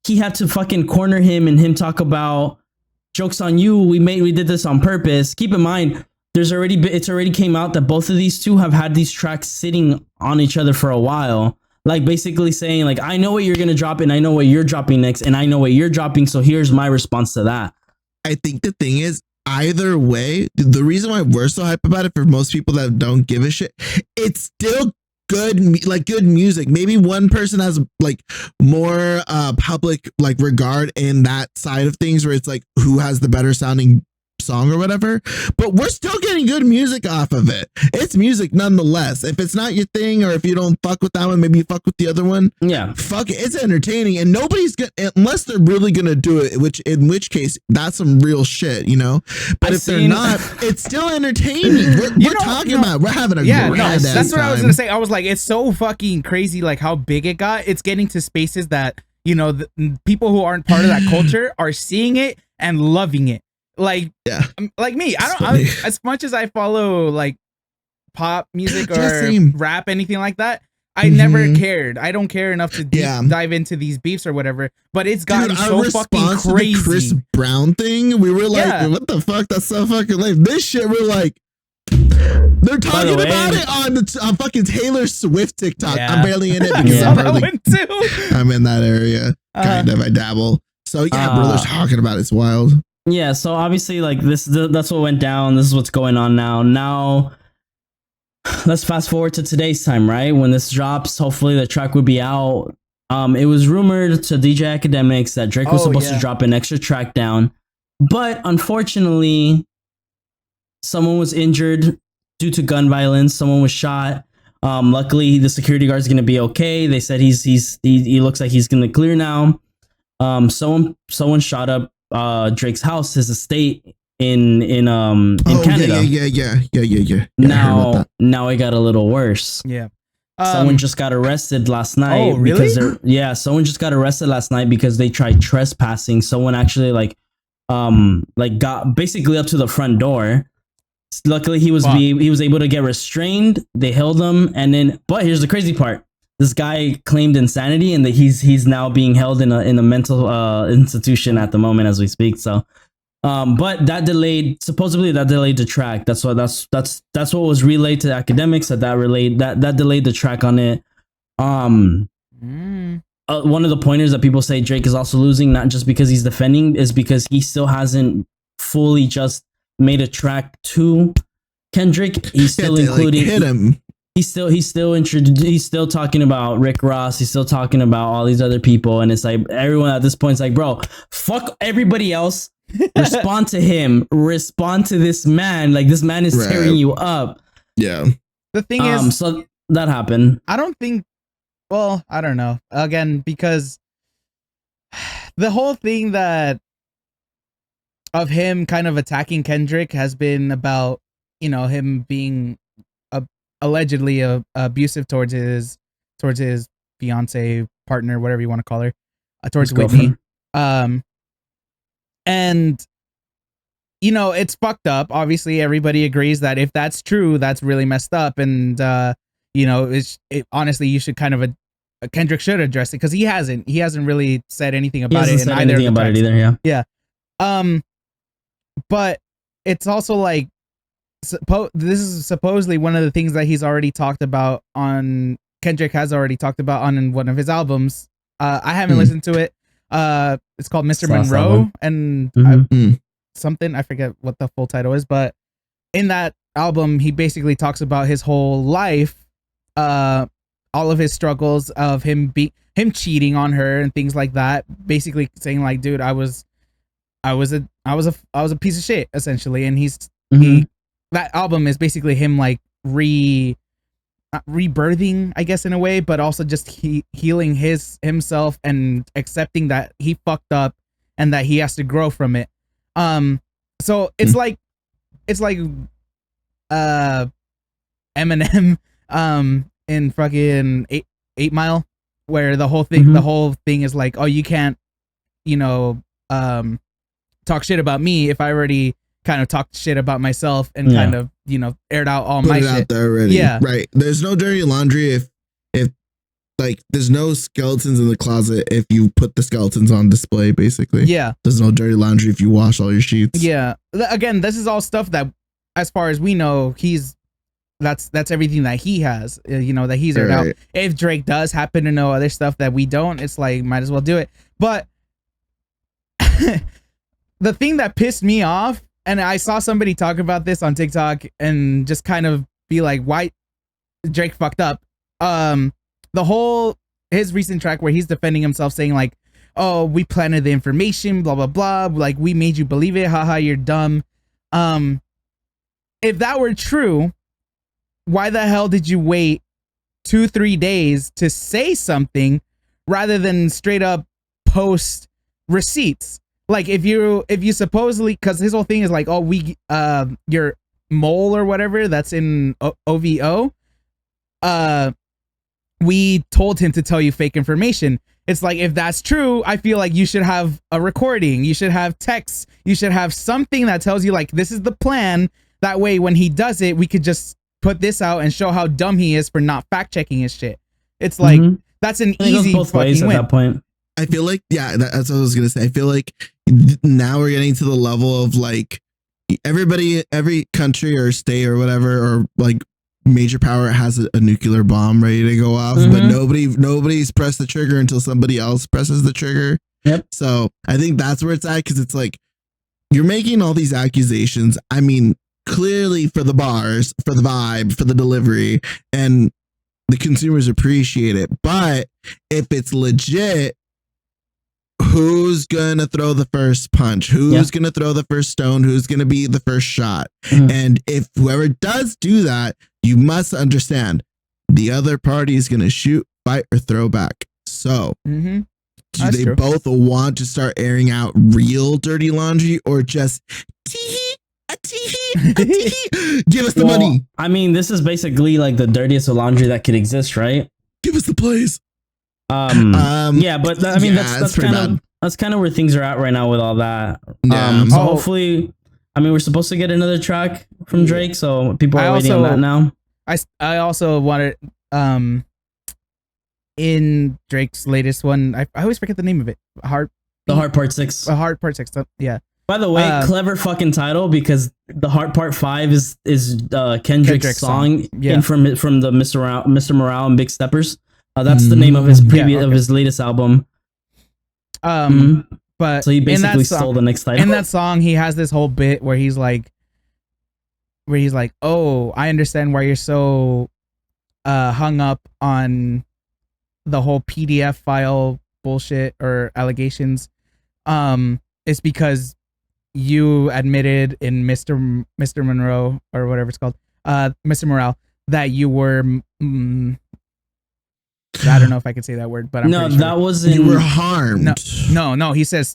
he had to fucking corner him and him talk about jokes on you. We did this on purpose. Keep in mind, it's already came out that both of these two have had these tracks sitting on each other for a while. Like basically saying like, I know what you're going to drop and I know what you're dropping next and I know what you're dropping. So here's my response to that. I think the thing is, either way, the reason why we're so hype about it for most people that don't give a shit, it's still good music. Maybe one person has like more public like regard in that side of things where it's like who has the better sounding song or whatever, but we're still getting good music off of it. It's music nonetheless. If it's not your thing or if you don't fuck with that one, maybe you fuck with the other one. Yeah, fuck it. It's entertaining, and nobody's gonna, unless they're really gonna do it, in which case that's some real shit, you know. But if they're not, it's still entertaining. We're talking about we're having a that's what I was gonna say. I was like, it's so fucking crazy, like how big it got. It's getting to spaces that, you know, the people who aren't part of that culture are seeing it and loving it. Like me, I as much as I follow like pop music or rap, anything like that, I never cared. I don't care enough to dive into these beefs or whatever. But it's gotten so fucking crazy. To the Chris Brown thing, we were like, what the fuck? That's so fucking lame. This shit, we're like, they're talking about it on fucking Taylor Swift TikTok. I'm barely in it because I'm in that area. Kind of, I dabble. So bro, they're talking about it. It's wild. Yeah, so obviously, like that's what went down. This is what's going on now. Now, let's fast forward to today's time, right? When this drops, hopefully the track would be out. It was rumored to DJ Academics that Drake was supposed to drop an extra track down, but unfortunately, someone was injured due to gun violence. Someone was shot. Luckily, the security guard is going to be okay. They said he looks like he's going to clear now. Someone shot up Drake's house, his estate in Canada. Yeah. Now it got a little worse. Yeah. Someone just got arrested last night. Oh, really? Someone just got arrested last night because they tried trespassing. Someone actually got basically up to the front door. Luckily, he was able to get restrained. They held him, but here's the crazy part. This guy claimed insanity, and that he's now being held in a mental institution at the moment as we speak. So, but that delayed the track. That's what was relayed to academics. That delayed the track on it. One of the pointers that people say Drake is also losing, not just because he's defending, is because he still hasn't fully just made a track to Kendrick. He's still including hit him. He's still talking about Rick Ross. He's still talking about all these other people. And it's like everyone at this point is like, bro, fuck everybody else. Respond to him. Respond to this man. Like, this man is tearing you up. Yeah. The thing is, so that happened. I don't know. Again, because the whole thing that of him kind of attacking Kendrick has been about, you know, him being allegedly abusive towards his fiance, partner, whatever you want to call her, towards His Whitney. And you know, it's fucked up. Obviously, everybody agrees that if that's true, that's really messed up. And you know, honestly, you should kind of Kendrick should address it because he hasn't really said anything about it. Yeah. But it's also like this is supposedly one of the things that he's already talked about on Kendrick has already talked about on one of his albums. I haven't listened to it. It's called Mr. Monroe and something. I forget what the full title is, but in that album, he basically talks about his whole life, all of his struggles of him cheating on her and things like that. Basically saying like, dude, I was a piece of shit essentially. And that album is basically him like rebirthing, I guess, in a way, but also just healing himself and accepting that he fucked up and that he has to grow from it. So it's like Eminem in fucking 8 Mile, where the whole thing is like, oh, you can't, you know, talk shit about me if I already kind of talked shit about myself and kind of, you know, aired out all my shit out there already. Yeah, right. There's no dirty laundry if like there's no skeletons in the closet if you put the skeletons on display, basically. Yeah, there's no dirty laundry if you wash all your sheets. Yeah, again, this is all stuff that, as far as we know, that's everything that he has, you know, that he's aired out. If Drake does happen to know other stuff that we don't, it's like, might as well do it. But the thing that pissed me off, and I saw somebody talk about this on TikTok and just kind of be like, why Drake fucked up. His recent track where he's defending himself saying like, oh, we planted the information, blah, blah, blah. Like, we made you believe it. Haha, you're dumb. If that were true, why the hell did you wait 2-3 days to say something rather than straight up post receipts? Like, if you supposedly, because his whole thing is like, oh, your mole or whatever that's in OVO, we told him to tell you fake information. It's like, if that's true, I feel like you should have a recording, you should have texts, you should have something that tells you like, this is the plan. That way, when he does it, we could just put this out and show how dumb he is for not fact checking his shit. It's like, that's an easy both ways at that point. I feel like, yeah, that's what I was gonna say. I feel like now we're getting to the level of like every country or state or whatever, or like major power has a nuclear bomb ready to go off, but nobody's pressed the trigger until somebody else presses the trigger. Yep. So I think that's where it's at, because it's like you're making all these accusations. I mean, clearly for the bars, for the vibe, for the delivery, and the consumers appreciate it. But if it's legit, who's gonna throw the first punch? Who's gonna throw the first stone? Who's gonna be the first shot? And if whoever does do that, you must understand the other party is gonna shoot, fight, or throw back. So do That's they true. both want to start airing out real dirty laundry, or just give us the money? I mean, this is basically like the dirtiest laundry that could exist, right? Give us the plays. Yeah, but that's kind of where things are at right now with all that. So hopefully, I mean, we're supposed to get another track from Drake, so people are waiting on that now. I also wanted in Drake's latest one, I always forget the name of it. The Heart Part 6. Heart Part 6. Yeah. By the way, clever fucking title, because the Heart Part 5 is Kendrick's song from the Mr. Morale and Big Steppers. That's the name of his of his latest album. But so he basically stole the next title. In that song, he has this whole bit where he's like, oh, I understand why you're so hung up on the whole PDF file bullshit or allegations. It's because you admitted in Mr. Monroe or whatever it's called, Mr. Morale, that you were I don't know if I could say that word, but I'm pretty sure. That wasn't. You were harmed. No. He said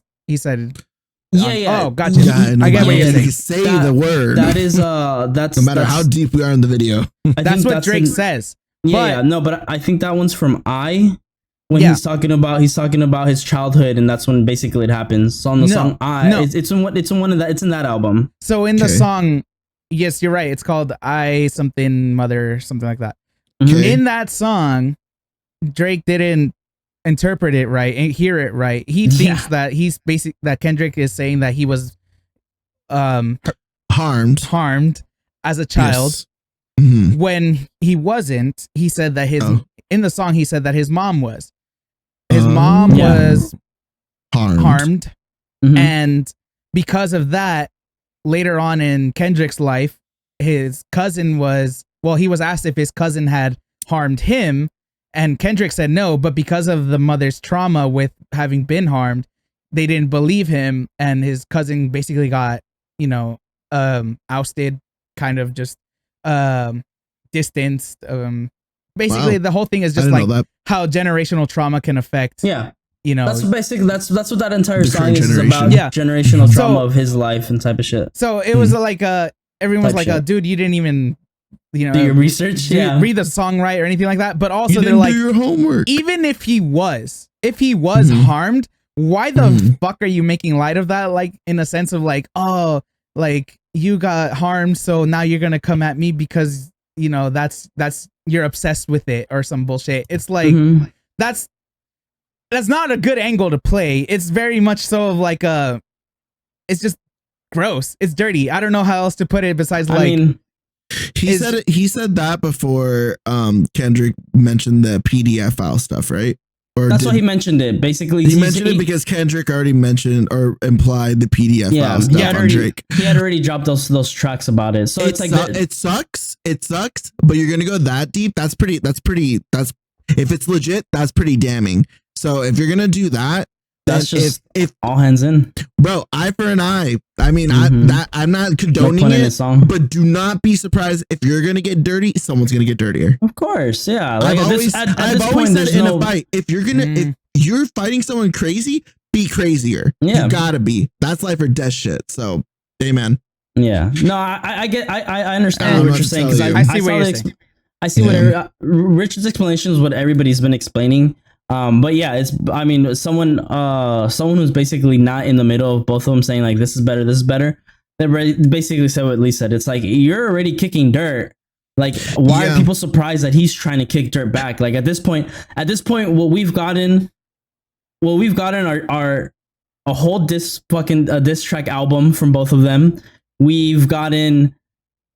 Yeah. Oh, gotcha. I get what you're saying. Say the word. That is that's no matter how deep we are in the video. That's what Drake says. Yeah, no, but I think that one's from when he's talking about his childhood, and that's when basically it happens. So on the song it's in that album. So in the song, yes, you're right. It's called I something mother, something like that. Okay. In that song, Drake didn't interpret it right and hear it right. He thinks that that Kendrick is saying that he was harmed as a child. Yes. Mm-hmm. When he wasn't. He said that in the song he said that his mom was. His mom was harmed. Mm-hmm. And because of that, later on in Kendrick's life, his cousin he was asked if his cousin had harmed him, and Kendrick said no, but because of the mother's trauma with having been harmed, they didn't believe him, and his cousin basically got, ousted, kind of just distanced. Basically the whole thing is just like how generational trauma can affect. Yeah. That's basically that's what that entire song is about. Yeah, generational trauma of his life and type of shit. So it was like everyone's like, "Oh, dude, you didn't even do your research, read the song right or anything like that." But also they're like, do your homework. Even if he was harmed, why the fuck are you making light of that? Like in a sense of like, oh, like you got harmed, so now you're gonna come at me because that's you're obsessed with it or some bullshit. It's like that's not a good angle to play. It's very much so of like it's just gross. It's dirty. I don't know how else to put it besides he said that before Kendrick mentioned the PDF file stuff, right? That's why he mentioned it. Basically, he mentioned it because Kendrick already mentioned or implied the PDF file stuff on Drake. He had already dropped those tracks about it. So it's like it sucks. It sucks. But you're gonna go that deep. That's if it's legit, that's pretty damning. So if you're gonna do that, that's just if all hands in, bro. Eye for an eye. I mean, I'm not condoning it, but do not be surprised if you're gonna get dirty. Someone's gonna get dirtier. Of course, yeah. Like I've always said in a fight, if you're fighting someone crazy, be crazier. Yeah, you gotta be. That's life or death shit. So, amen. Yeah. No, I understand what you're saying because I see what you're saying. I see what Richard's explanation is what everybody's been explaining. But yeah, someone who's basically not in the middle of both of them saying like this is better. They basically said what Lee said. It's like you're already kicking dirt. Like why are people surprised that he's trying to kick dirt back? Like at this point, what we've gotten are a whole diss track album from both of them. We've gotten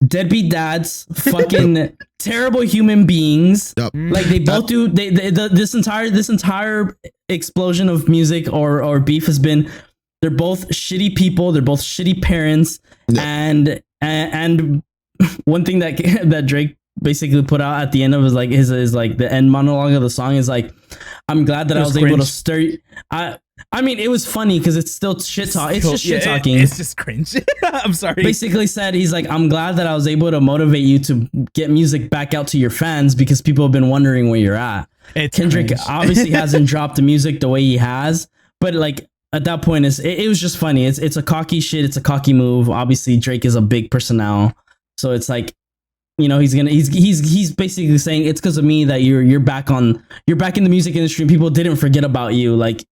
deadbeat dads, fucking terrible human beings. Yep. Like they both do. This entire explosion of music or beef has been. They're both shitty people. They're both shitty parents. Yep. And one thing that Drake basically put out at the end of his like the end monologue of the song is like, I'm glad that I was able to stir. I mean, it was funny because it's still shit talk. It's just shit talking. It's just cringe. I'm sorry. Basically said he's like, I'm glad that I was able to motivate you to get music back out to your fans because people have been wondering where you're at. Kendrick obviously hasn't dropped the music the way he has, but like at that point, it was just funny. It's a cocky shit. It's a cocky move. Obviously, Drake is a big personnel, so it's like, he's basically saying it's because of me that you're back in the music industry and people didn't forget about you. Like,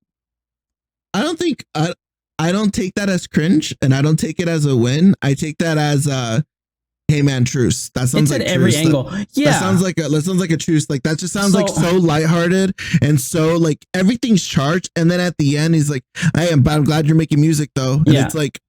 I don't take that as cringe and I don't take it as a win. I take that as hey man, truce. That sounds like every angle. Yeah. That sounds like a truce. Like that just sounds like so lighthearted and so like everything's charged. And then at the end he's like, I'm glad you're making music though. And it's like,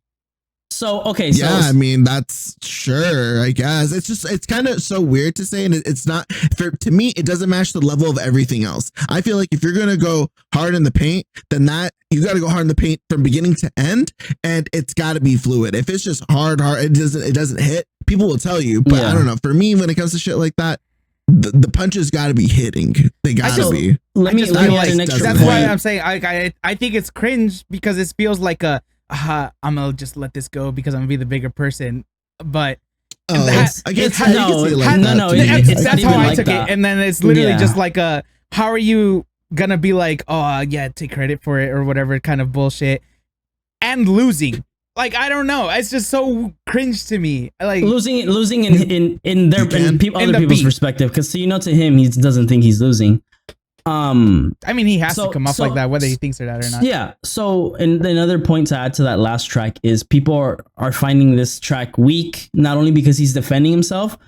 so, okay. So yeah, I mean, that's sure, I guess. It's kind of so weird to say. And it's not, to me, it doesn't match the level of everything else. I feel like if you're going to go hard in the paint, then you got to go hard in the paint from beginning to end. And it's got to be fluid. If it's just hard, it doesn't hit, people will tell you. But I don't know. For me, when it comes to shit like that, the punches got to be hitting. They got to be. Let me add an extra That's why I'm saying I think it's cringe because it feels like I'm gonna just let this go because I'm gonna be the bigger person, but no. That's how I took it. And then it's literally just like how are you gonna be like, oh yeah, take credit for it or whatever kind of bullshit? and losing. Like, I don't know. It's just so cringe to me. Like losing in other people's perspective. Because to him, he doesn't think he's losing. I mean, he has to come off like that, whether he thinks it or not. Yeah. So, and another point to add to that last track is people are finding this track weak, not only because he's defending himself,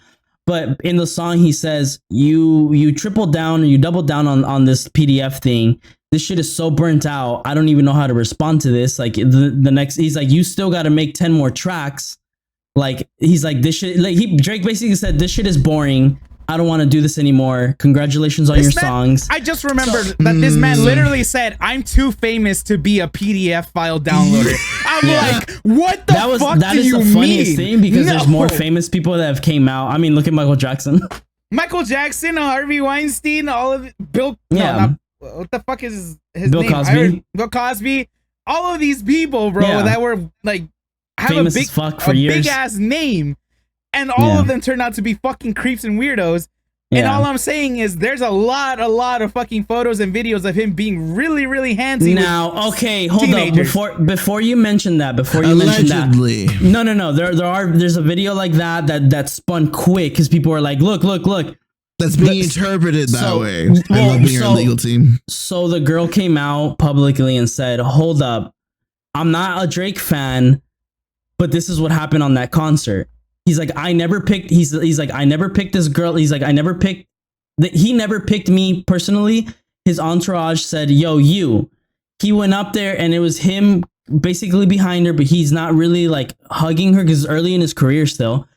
but in the song he says, you tripled down or you doubled down on this PDF thing. This shit is so burnt out. I don't even know how to respond to this. Like the next, he's like, you still got to make 10 more tracks. Like, he's like, this shit, like Drake basically said, this shit is boring. I don't want to do this anymore. Congratulations on your songs. I just remembered that this man literally said, I'm too famous to be a PDF file downloader. I'm like, what the fuck that do is you the funniest mean? thing because there's more famous people that have came out. I mean, look at Michael Jackson. Michael Jackson, Harvey Weinstein, all of Bill. Yeah. What the fuck is his Bill name? Cosby. Bill Cosby. All of these people, bro, that were like have famous a as fuck for years. big ass name, and all of them turned out to be fucking creeps and weirdos. And all I'm saying is there's a lot of fucking photos and videos of him being really, really handsy. Now, okay, hold teenagers. up. Before you mention that, Allegedly. No. There's a video like that spun quick because people are like, look. That's being interpreted that way. I love being our legal team. So the girl came out publicly and said, hold up, I'm not a Drake fan, but this is what happened on that concert. He's like, I never picked. He's like, I never picked this girl. He's like, I never picked. He never picked me personally. His entourage said, yo, you. He went up there and it was him basically behind her, but he's not really like hugging her because early in his career still.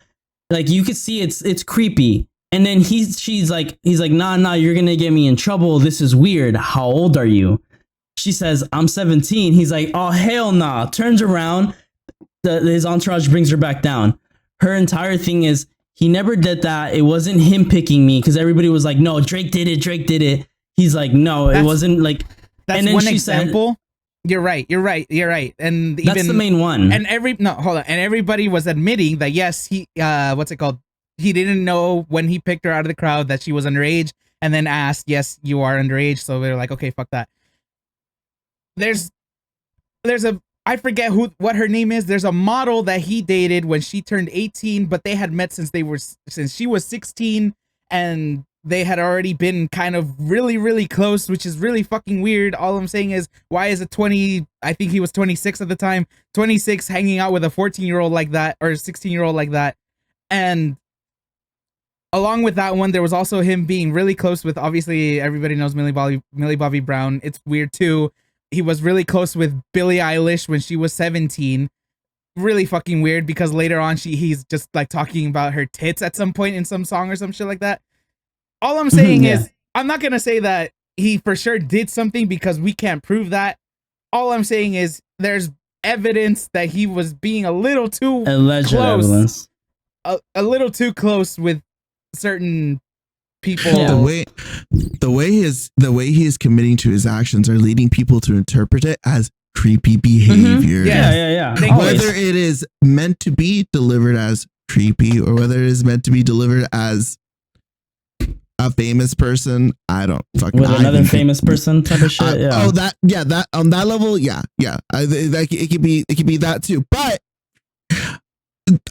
Like you could see it's creepy. And then he's like, nah, you're gonna get me in trouble. This is weird. How old are you? She says, I'm 17. He's like, oh hell nah. Turns around. His entourage brings her back down. Her entire thing is he never did that. It wasn't him picking me because everybody was like, no, Drake did it. He's like, no, it wasn't like. That's and then one example. You're right. And that's the main one. And hold on. And everybody was admitting that yes, he what's it called? He didn't know when he picked her out of the crowd that she was underage, and then asked, yes, you are underage. So they're like, okay, fuck that. There's a. I forget what her name is. There's a model that he dated when she turned 18, but they had met since she was 16, and they had already been kind of really, really close, which is really fucking weird. All I'm saying is, why is a 20? I think he was 26 at the time, 26, hanging out with a 14-year-old like that or a 16-year-old like that, and along with that one, there was also him being really close with. Obviously, everybody knows Millie Bobby Brown. It's weird too. He was really close with Billie Eilish when she was 17. Really fucking weird because later on he's just like talking about her tits at some point in some song or some shit like that. All I'm saying is I'm not going to say that he for sure did something because we can't prove that. All I'm saying is there's evidence that he was being a little too alleged close, evidence. A little too close with certain people. Yeah. The way he is committing to his actions are leading people to interpret it as creepy behavior. Yeah. Whether it is meant to be delivered as creepy or whether it is meant to be delivered as a famous person, I don't fucking with another famous person type of shit. That on that level, yeah. It could be that too, but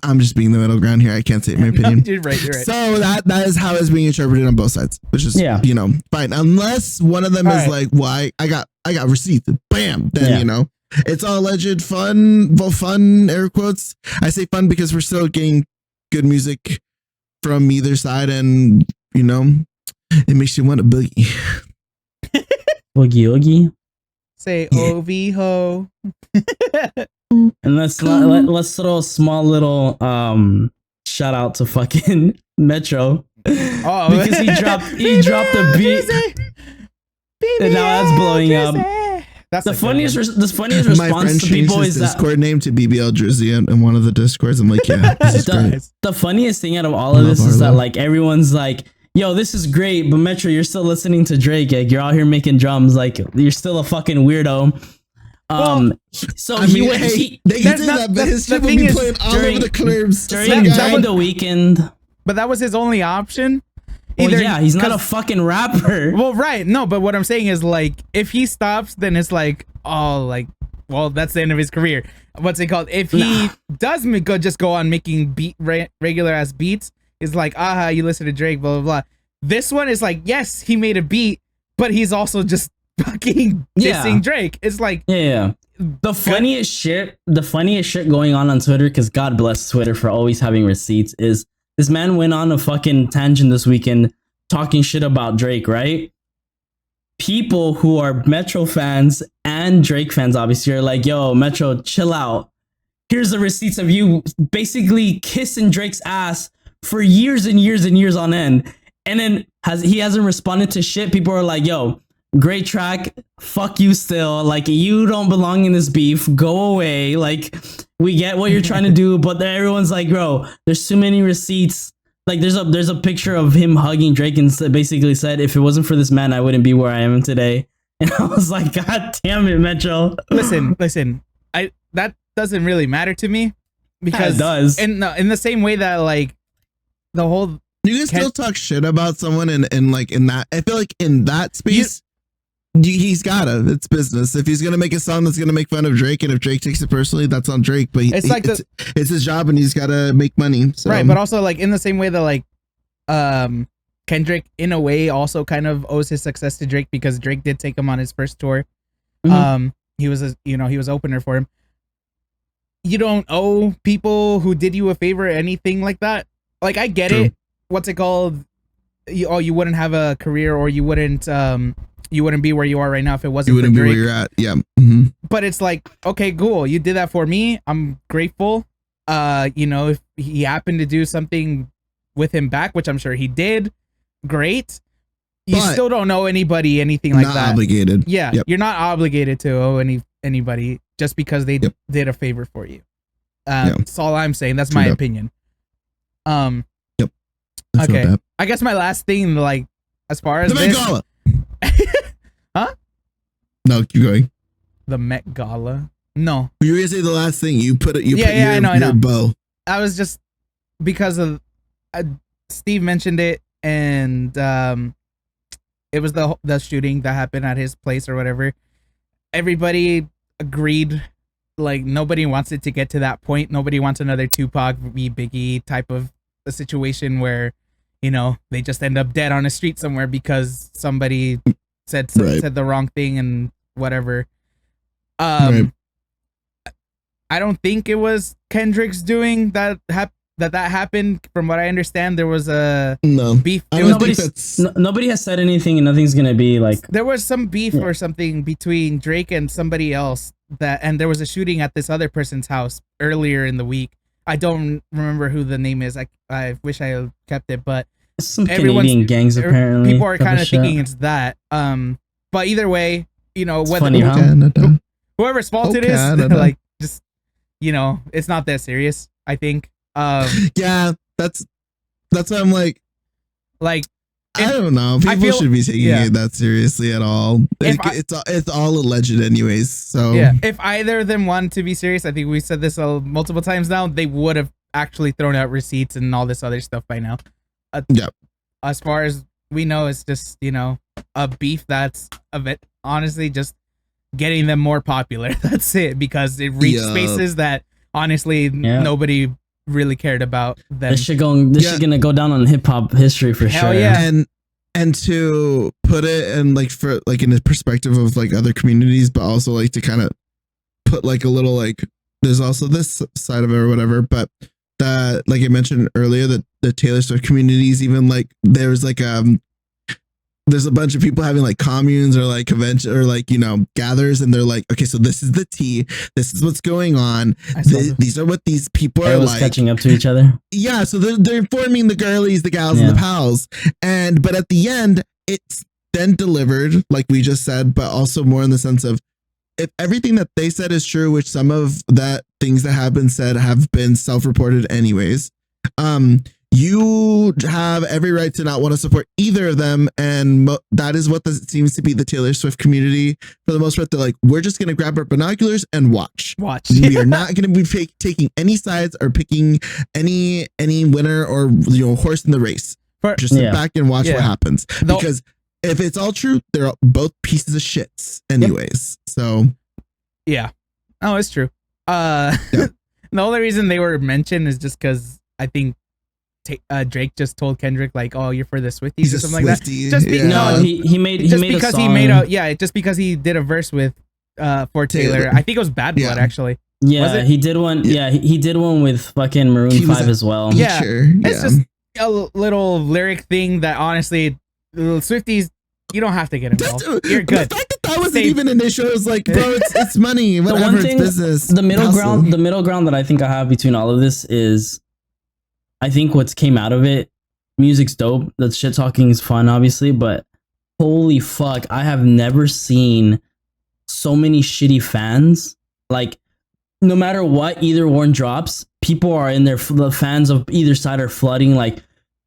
I'm just being the middle ground here. I can't say my opinion. You're right. So that is how it's being interpreted on both sides, which is fine. Unless one of them is like, "Why I got receipts," bam, then it's all alleged fun air quotes. I say fun because we're still getting good music from either side, and it makes you want to boogie. Boogie oogie. Say OV ho. And let's throw a small little shout out to fucking Metro. Oh, because he dropped the beat. And now that's blowing up. That's the funniest response to people is that Discord name to BBL Drizzy in one of the Discords. I'm like, yeah, this is great. The funniest thing out of all of this is that like everyone's like, yo, this is great, but Metro, you're still listening to Drake. Like, you're out here making drums. Like, you're still a fucking weirdo. So they can do that, but his shit would be playing all over the clubs during the weekend. But that was his only option. Well, he's not a fucking rapper. Well, right, no, but what I'm saying is like, if he stops, then it's like, oh, like well, that's the end of his career. What's it called? If he does just go on making regular ass beats, it's like, you listen to Drake, blah, blah, blah. This one is like, yes, he made a beat, but he's also just fucking dissing Drake. It's like, the funniest shit going on Twitter, because God bless Twitter for always having receipts, is this man went on a fucking tangent this weekend talking shit about Drake, right? People who are Metro fans and Drake fans obviously are like, yo, Metro, chill out. Here's the receipts of you basically kissing Drake's ass for years and years and years on end. And then he hasn't responded to shit. People are like, yo, great track. Fuck you still. Like, you don't belong in this beef. Go away. Like, we get what you're trying to do. But then everyone's like, bro, there's too many receipts. Like, there's a picture of him hugging Drake and basically said, if it wasn't for this man, I wouldn't be where I am today. And I was like, God damn it, Metro. Listen. That doesn't really matter to me, because it does. In the same way that, like, the whole, you can still talk shit about someone and like in that, I feel like in that space, he's gotta, it's business. If he's gonna make a song that's gonna make fun of Drake, and if Drake takes it personally, that's on Drake. But it's his job, and he's gotta make money. So. Right, but also, like, in the same way that, like, Kendrick in a way also kind of owes his success to Drake, because Drake did take him on his first tour. Mm-hmm. He was opener for him. You don't owe people who did you a favor anything like that. Like, I get it. What's it called? You wouldn't have a career, or you wouldn't be where you are right now if it wasn't for Drake. You wouldn't be where you're at. Yeah. Mm-hmm. But it's like, okay, cool. You did that for me. I'm grateful. If he happened to do something with him back, which I'm sure he did, great. You still don't owe anybody anything like that. Not obligated. Yeah. Yep. You're not obligated to owe anybody just because they did a favor for you. That's all I'm saying. That's my opinion. Okay. I guess my last thing, like, as far as the Met Gala. Huh? No, keep going. The Met Gala. No. You were gonna say the last thing. You put your I know. bow. I was just because of Steve mentioned it, and it was the shooting that happened at his place or whatever. Everybody agreed. Like, nobody wants it to get to that point. Nobody wants another Tupac v Biggie type of a situation where, they just end up dead on a street somewhere because somebody said the wrong thing and whatever. I don't think it was Kendrick's doing that happened. From what I understand, there was a beef. Nobody has said anything, and nothing's gonna be like. There was some beef or something between Drake and somebody else, and there was a shooting at this other person's house earlier in the week. I don't remember who the name is. I wish I kept it, but some Canadian gangs apparently. People are kind of thinking it's that. But either way, whether funny, whoever's fault it is, like, just it's not that serious. I think. Yeah, that's what I'm like. Like, I don't know. People should be taking it that seriously at all. It's all alleged anyways. So yeah, if either of them wanted to be serious, I think we said this multiple times now, they would have actually thrown out receipts and all this other stuff by now. As far as we know, it's just a beef that's honestly just getting them more popular. That's it, because it reached spaces that honestly nobody really cared about them. This shit gonna go down on hip hop history for sure. Yeah. And to put it in in the perspective of like other communities, but also like to kind of put like a little like there's also this side of it or whatever, but that, like I mentioned earlier, that the Taylor Swift communities, even like there's like there's a bunch of people having like communes or like convention or like gathers, and they're like, okay, so this is the tea, this is what's going on, these are what these people are like, catching up to each other. Yeah, so they're informing the girlies, the gals, and the pals, but at the end it's then delivered like we just said, but also more in the sense of if everything that they said is true, which some of that things that have been said have been self-reported anyways, you have every right to not want to support either of them. And that is what seems to be the Taylor Swift community for the most part. They're like, we're just going to grab our binoculars and watch. We are not going to be taking any sides or picking any winner or horse in the race. Just sit back and watch what happens. Because if it's all true, they're both pieces of shits anyways. So yeah. Oh, it's true. The only reason they were mentioned is just because I think Drake just told Kendrick like, "Oh, you're for the Swifties" or something like that. Just no, he made a song. Just because he did a verse with for Taylor. I think it was Bad Blood actually. Yeah, he did one. Yeah, he did one with fucking Maroon 5 as well. Yeah, it's just a little lyric thing that honestly, Swifties, you don't have to get involved. You're good. The fact that wasn't even an issue. It was like, bro, it's money. Whatever, the one thing, it's business. The middle ground that I think I have between all of this is, I think what's came out of it, music's dope. The shit talking is fun, obviously, but holy fuck, I have never seen so many shitty fans. Like, no matter what either one drops, people are in there. The fans of either side are flooding like,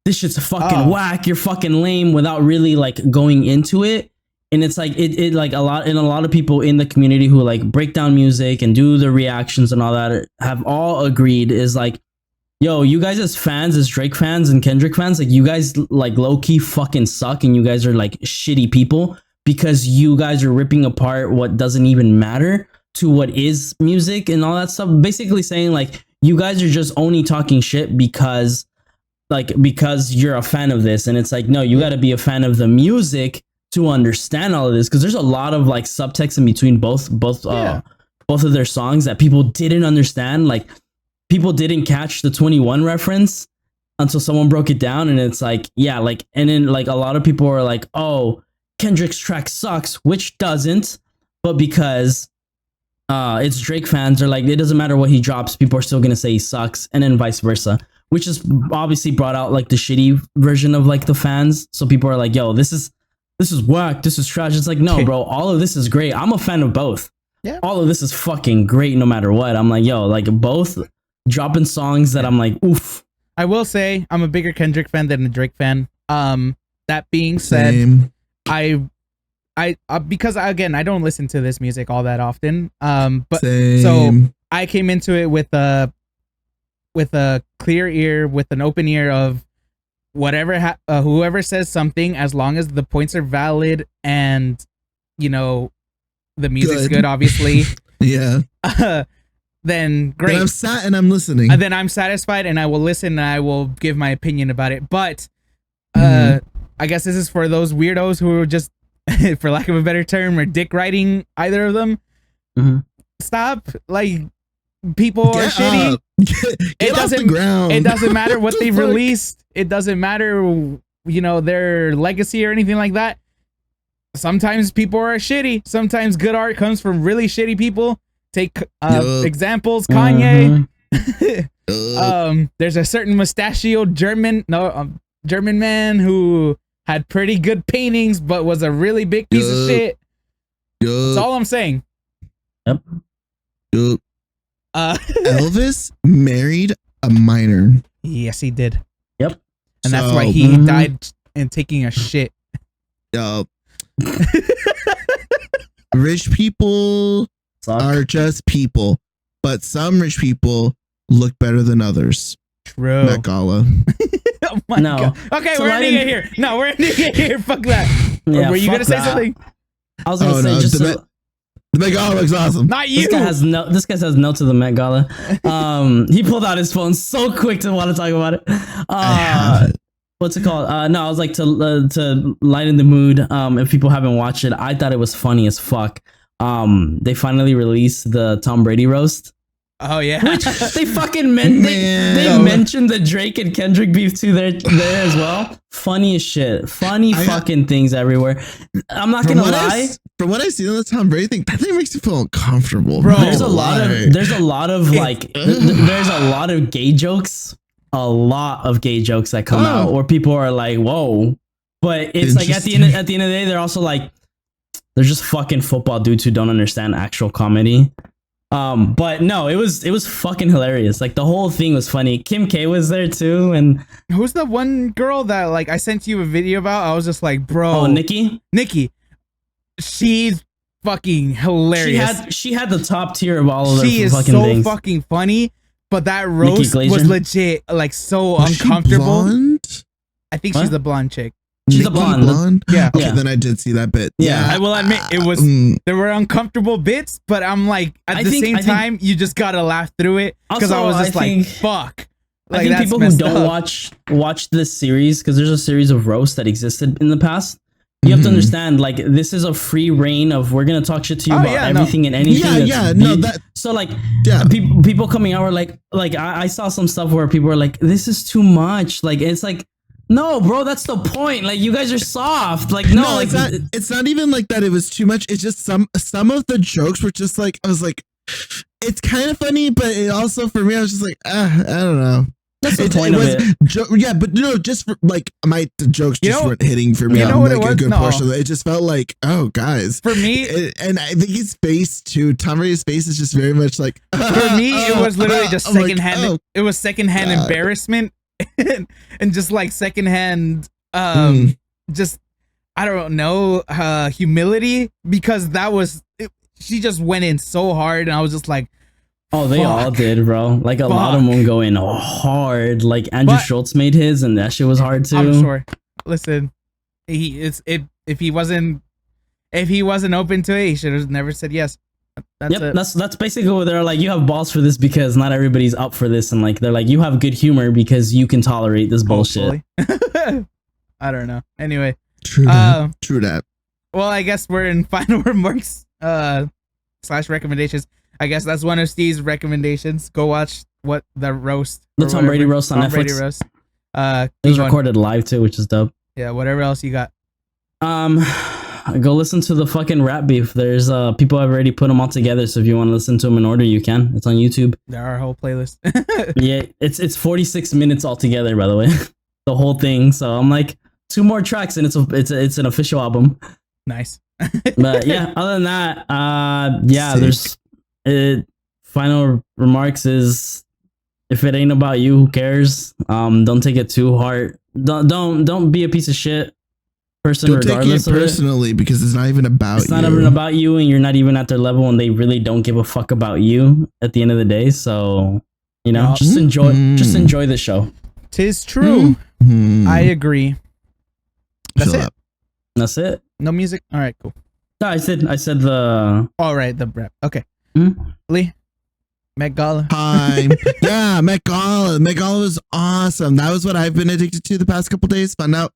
this shit's fucking whack. You're fucking lame, without really like going into it. And it's like it like a lot of people in the community who like break down music and do the reactions and all that have all agreed is like, yo, you guys as fans, as Drake fans and Kendrick fans, like you guys like low key fucking suck, and you guys are like shitty people because you guys are ripping apart what doesn't even matter to what is music and all that stuff. Basically saying like, you guys are just only talking shit because you're a fan of this. And it's like, no, you got to be a fan of the music to understand all of this, because there's a lot of like subtext in between both of their songs that people didn't understand. Like, people didn't catch the 21 reference until someone broke it down, and it's like, yeah, like, and then like a lot of people are like, oh, Kendrick's track sucks, which doesn't, but because it's Drake fans are like, it doesn't matter what he drops, people are still gonna say he sucks, and then vice versa, which is obviously brought out like the shitty version of like the fans. So people are like, yo, this is whack, this is trash. It's like, no, bro, all of this is great. I'm a fan of both. Yeah. All of this is fucking great no matter what. I'm like, yo, like both dropping songs that I'm like, oof. I will say I'm a bigger Kendrick fan than a Drake fan. That being said, I because again, I don't listen to this music all that often. But so I came into it with a clear ear, with an open ear of whatever whoever says something, as long as the points are valid and you know the music's good obviously. Yeah. Then great. Then I'm sat and I'm listening. Then I'm satisfied and I will listen and I will give my opinion about it. But I guess this is for those weirdos who are just, for lack of a better term, are dick riding either of them. Stop. Like, people are shitty. Get off the ground. It doesn't matter what they've released. It doesn't matter, you know, their legacy or anything like that. Sometimes people are shitty. Sometimes good art comes from really shitty people. Take examples, Kanye. There's a certain mustachioed German man who had pretty good paintings, but was a really big piece of shit. That's all I'm saying. Yep. Elvis married a minor. Yes, he did. Yep. And that's why he died in taking a shit. Rich people are just people, but some rich people look better than others. True. Met Gala. Oh my God. Okay, so we're ending it here. No, we're ending it here. Fuck that. Yeah, were you gonna say something? I was gonna say the Met Gala looks awesome. Not you. This guy says no to the Met Gala. He pulled out his phone so quick to want to talk about it. What's it called? No, I was like to lighten the mood. If people haven't watched it, I thought it was funny as fuck. They finally released the Tom Brady roast. Oh yeah, which they fucking they mentioned the Drake and Kendrick beef too there as well. Funny as shit. Funny fucking things everywhere. I'm not gonna lie. From what I see on the Tom Brady thing, that thing makes you feel uncomfortable, bro. There's a lot of like there's a lot of gay jokes. A lot of gay jokes that come out where people are like, whoa. But it's like at the end of the day, they're also like, they're just fucking football dudes who don't understand actual comedy. But no, it was fucking hilarious. Like the whole thing was funny. Kim K was there too, and who's the one girl that like I sent you a video about? I was just like, bro. Oh, Nikki. She's fucking hilarious. She had the top tier of all of She is fucking so things. Fucking funny. But that roast was legit, like so uncomfortable. She blonde? I think she's the blonde chick. She's a blonde. Yeah. Okay, then I did see that bit. Yeah. I will admit it was there were uncomfortable bits, but I'm like at the same time you just gotta laugh through it because I was just like, fuck. Like, I think people who don't watch this series, because there's a series of roasts that existed in the past. You have to understand, like, this is a free reign of we're gonna talk shit to you about everything and anything. So like, people coming out were like I saw some stuff where people were like, this is too much. Like, it's like, no, bro, that's the point. Like, you guys are soft. Like, no, like, it's not even like that. It was too much. It's just some of the jokes were just like, I was like, it's kind of funny, but it also for me, I was just like, I don't know. That's the point of it. But no, just for, like the jokes just weren't hitting for me. Like a good portion of it. It just felt like, oh, guys. For me, and I think his face too. Tom Brady's face is just very much like. For me, it was literally just secondhand. It was secondhand embarrassment, and just like secondhand, just I don't know, humility, because that was. She just went in so hard, and I was just like. Oh, they all did, bro. Like a lot of them go in hard. Like Andrew Schultz made his, and that shit was hard too. I'm sure. Listen, if he wasn't open to it, he should have never said yes. That's basically what they're like. You have balls for this because not everybody's up for this, and like they're like, you have good humor because you can tolerate this bullshit. I don't know. Anyway, true that. Well, I guess we're in final remarks / recommendations. I guess that's one of Steve's recommendations. Go watch the Tom Brady roast on Netflix. Brady roast. It was recorded live too, which is dope. Yeah. Whatever else you got? Go listen to the fucking rap beef. There's people have already put them all together. So if you want to listen to them in order, you can. It's on YouTube. There are a whole playlist. Yeah, it's 46 minutes altogether, by the way, the whole thing. So I'm like 2 more tracks and it's an official album. Nice. But yeah, other than that, there's. Final remarks is, if it ain't about you, who cares? Don't take it too hard. Don't be a piece of shit person. Don't regardless take it personally, because it's not even about you. It's not even about you, and you're not even at their level, and they really don't give a fuck about you at the end of the day. So, just enjoy the show. 'Tis true. I agree. That's it. That's it. No music. All right, cool. No, I said the. All right, the rap. Okay. Lee, Met Gala. Time. Yeah, Met Gala. Met Gala was awesome. That was what I've been addicted to the past couple days. Found out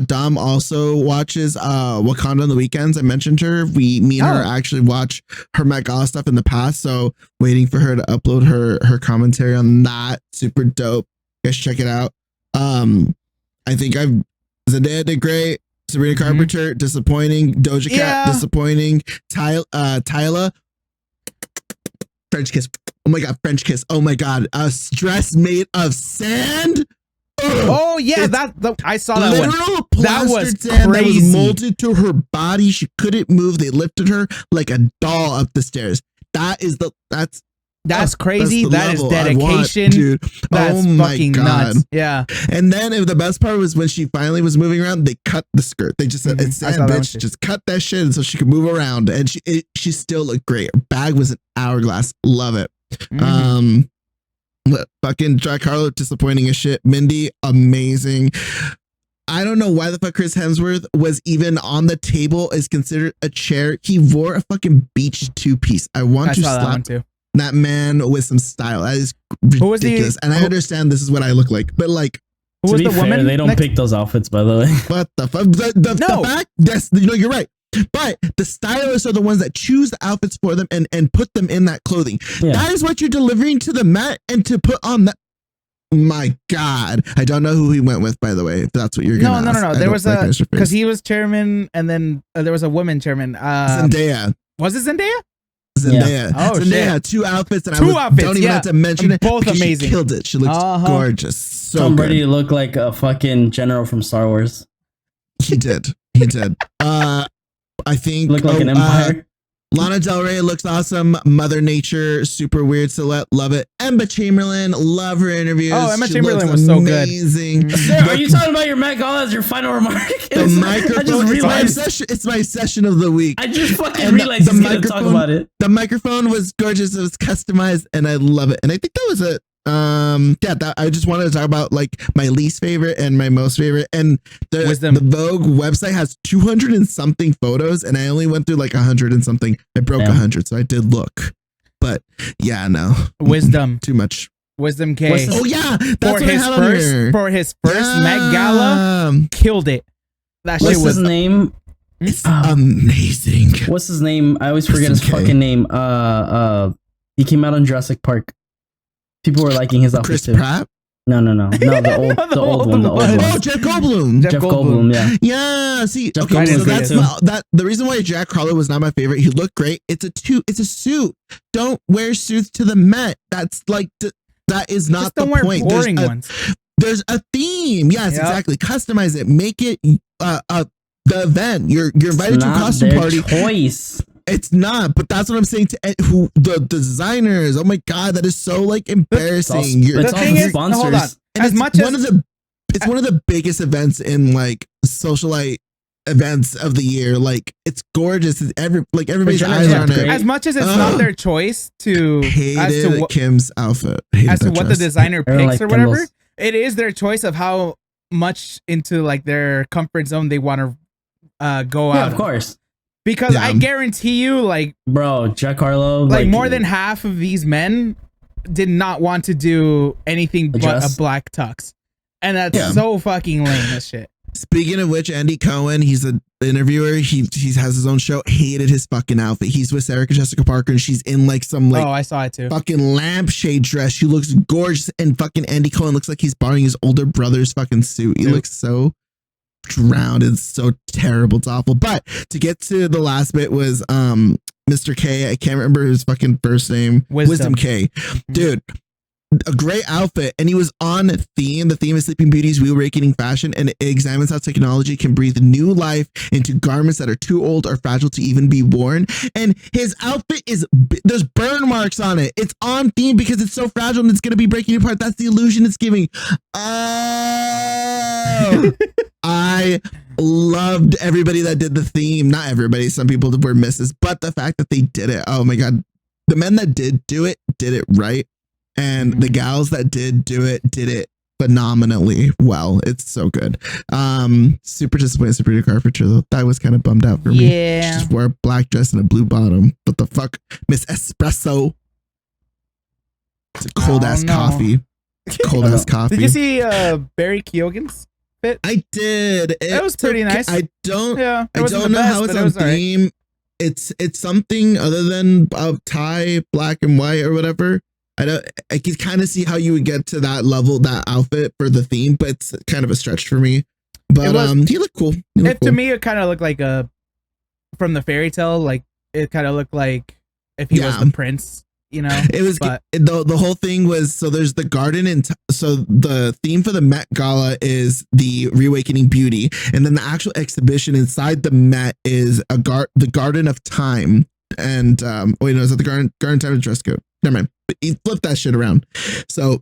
Dom also watches Wakanda on the weekends. I mentioned her. Me and her actually watch her Met Gala stuff in the past. So waiting for her to upload her commentary on that. Super dope. You guys check it out. I think Zendaya did great. Sabrina Carpenter, disappointing. Doja Cat, disappointing. Tyla. French kiss. Oh my god, French kiss. Oh my god, a dress made of sand. Oh yeah, I saw that one. That was sand crazy. That was molded to her body. She couldn't move. They lifted her like a doll up the stairs. That's crazy. That is dedication, dude. That's fucking nuts. Yeah. And then the best part was when she finally was moving around, they cut the skirt. They just said, "It's sand, bitch. Just cut that shit," and so she could move around. And she still looked great. Her bag was an hourglass. Love it. Fucking Jack Harlow, disappointing as shit. Mindy, amazing. I don't know why the fuck Chris Hemsworth was even on the table is considered a chair. He wore a fucking beach 2-piece. I saw slap that one too. That man with some style. That is ridiculous. And I understand this is what I look like, but like, who was the woman? They don't pick those outfits, by the way. What the fuck? The back? Yes, you're right. But the stylists are the ones that choose the outfits for them and put them in that clothing. Yeah. That is what you're delivering to the Met and to put on that. My God, I don't know who he went with, by the way. If that's what you're gonna ask. No. There was because he was chairman, and then there was a woman chairman. Zendaya. Was it Zendaya? Zendaya. Yeah. Oh, Zendaya had 2 outfits, and don't even have to mention it. Both amazing. She killed it. She looks gorgeous. So Tom Brady looked like a fucking general from Star Wars. He did. I think looked like an empire. Lana Del Rey looks awesome. Mother Nature, super weird silhouette. Love it. Emma Chamberlain, love her interviews. Oh, Emma Chamberlain was so good. Amazing. Are you talking about your Met Gala as your final remark? The microphone. It's my session of the week. I just fucking realized the microphone. Talk about it. The microphone was gorgeous. It was customized, and I love it. And I think that was I just wanted to talk about like my least favorite and my most favorite. And the Vogue website has 200 and something photos, and I only went through like 100 and something. I broke 100, so I did look. But yeah, no. Wisdom. Too much. Wisdom K. Oh yeah, that's what I had on here. For his first Met Gala, killed it. That shit was his name. It's amazing. What's his name? I always forget his fucking name. He came out on Jurassic Park. People were liking his outfit Chris too. Pratt? No, the old one. Oh, Jeff Goldblum. Jeff Goldblum, yeah. Yeah, see, Jeff okay, so that's the reason why Jack Harlow was not my favorite. He looked great. It's a suit. Don't wear suits to the Met. That's like that is not the point. Boring ones. There's a theme. Yes, exactly. Customize it. Make it the event. You're invited to a costume party. Choice. It's not, but that's what I'm saying to who the designers. Oh my god, that is so like embarrassing. The thing is, hold on. It's one of the biggest events in like socialite events of the year. Like it's gorgeous. It's everybody's eyes on it. As much as it's not their choice to Kim's outfit. As to what the designer picks or whatever, it is their choice of how much into like their comfort zone they want to go out. Yeah, of course. Because I guarantee you, like, bro, Jack Harlow, like more than half of these men did not want to do anything but a black tux, and that's so fucking lame as shit. Speaking of which, Andy Cohen, he's an interviewer. He has his own show. Hated his fucking outfit. He's with Sarah Jessica Parker, and she's in like some like I saw it too. Fucking lampshade dress. She looks gorgeous, and fucking Andy Cohen looks like he's borrowing his older brother's fucking suit. He looks so drowned. It's so terrible. It's awful. But to get to the last bit was Mr. K. I can't remember his fucking first name. Wisdom K. Dude, a great outfit, and he was on theme. The theme is Sleeping Beauty's reawakening fashion, and it examines how technology can breathe new life into garments that are too old or fragile to even be worn. And his outfit there's burn marks on it. It's on theme because it's so fragile and it's going to be breaking apart. That's the illusion it's giving. Oh, I loved everybody that did the theme. Not everybody. Some people were misses, but the fact that they did it. Oh my God. The men that did it right. And the gals that did it phenomenally well. It's so good. Super disappointed Sabrina Carpenter though. That was kind of bummed out for me. Yeah. She just wore a black dress and a blue bottom. But the fuck, Miss Espresso. It's a cold ass coffee. Cold ass coffee. Did you see Barry Keoghan's fit? I did. That was pretty nice. I don't know best, how it's on theme. Right. It's something other than tie, black and white or whatever. I can kind of see how you would get to that level, that outfit for the theme, but it's kind of a stretch for me. But he looked cool. To me, it kind of looked like from the fairy tale, like it kind of looked like if he was the prince, you know. It was the whole thing was, so there's the garden, and so the theme for the Met Gala is the Reawakening Beauty, and then the actual exhibition inside the Met is the Garden of Time, and is that the Garden Time dress code? Never mind. He flipped that shit around. So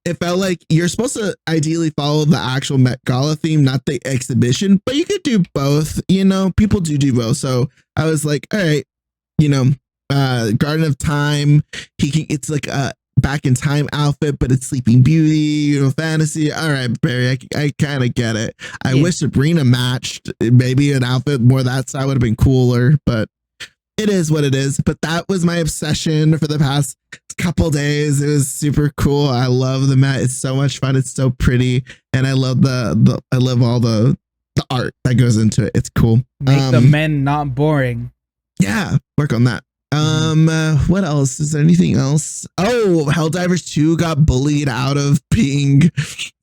it felt like you're supposed to ideally follow the actual Met Gala theme, not the exhibition, but you could do both. You know, people do both. So I was like, all right, Garden of Time. It's like a back in time outfit, but it's Sleeping Beauty, fantasy. All right, Barry, I kind of get it. I wish Sabrina matched maybe an outfit more that side would have been cooler, but it is what it is. But that was my obsession for the past couple days. It was super cool. I love the Met. It's so much fun. It's so pretty, and I love I love all the art that goes into it. It's cool. Make the men not boring. Yeah, work on that. What else? Is there anything else? Oh, Helldivers 2 got bullied out of being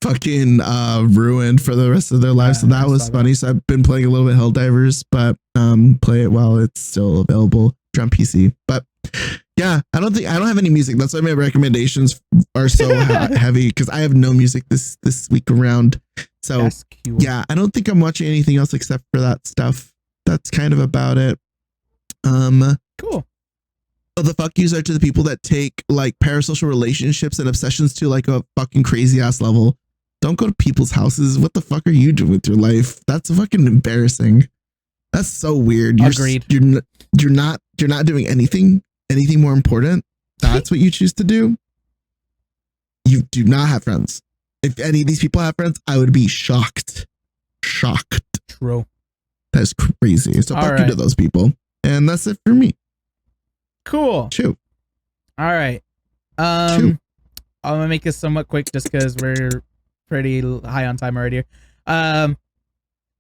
fucking ruined for the rest of their lives. So that was funny. So I've been playing a little bit Helldivers, but play it while it's still available on PC. But yeah, I don't have any music. That's why my recommendations are so heavy, because I have no music this week around. So yeah, I don't think I'm watching anything else except for that stuff. That's kind of about it. Cool. So the fuck yous are to the people that take like parasocial relationships and obsessions to like a fucking crazy ass level. Don't go to people's houses. What the fuck are you doing with your life? That's fucking embarrassing. That's so weird. Agreed. You're not doing anything more important. That's what you choose to do. You do not have friends. If any of these people have friends, I would be shocked. Shocked. True. That's crazy. So fuck you to those people. And that's it for me. Cool. Chew. All right. I'm gonna make this somewhat quick just because we're pretty high on time already. The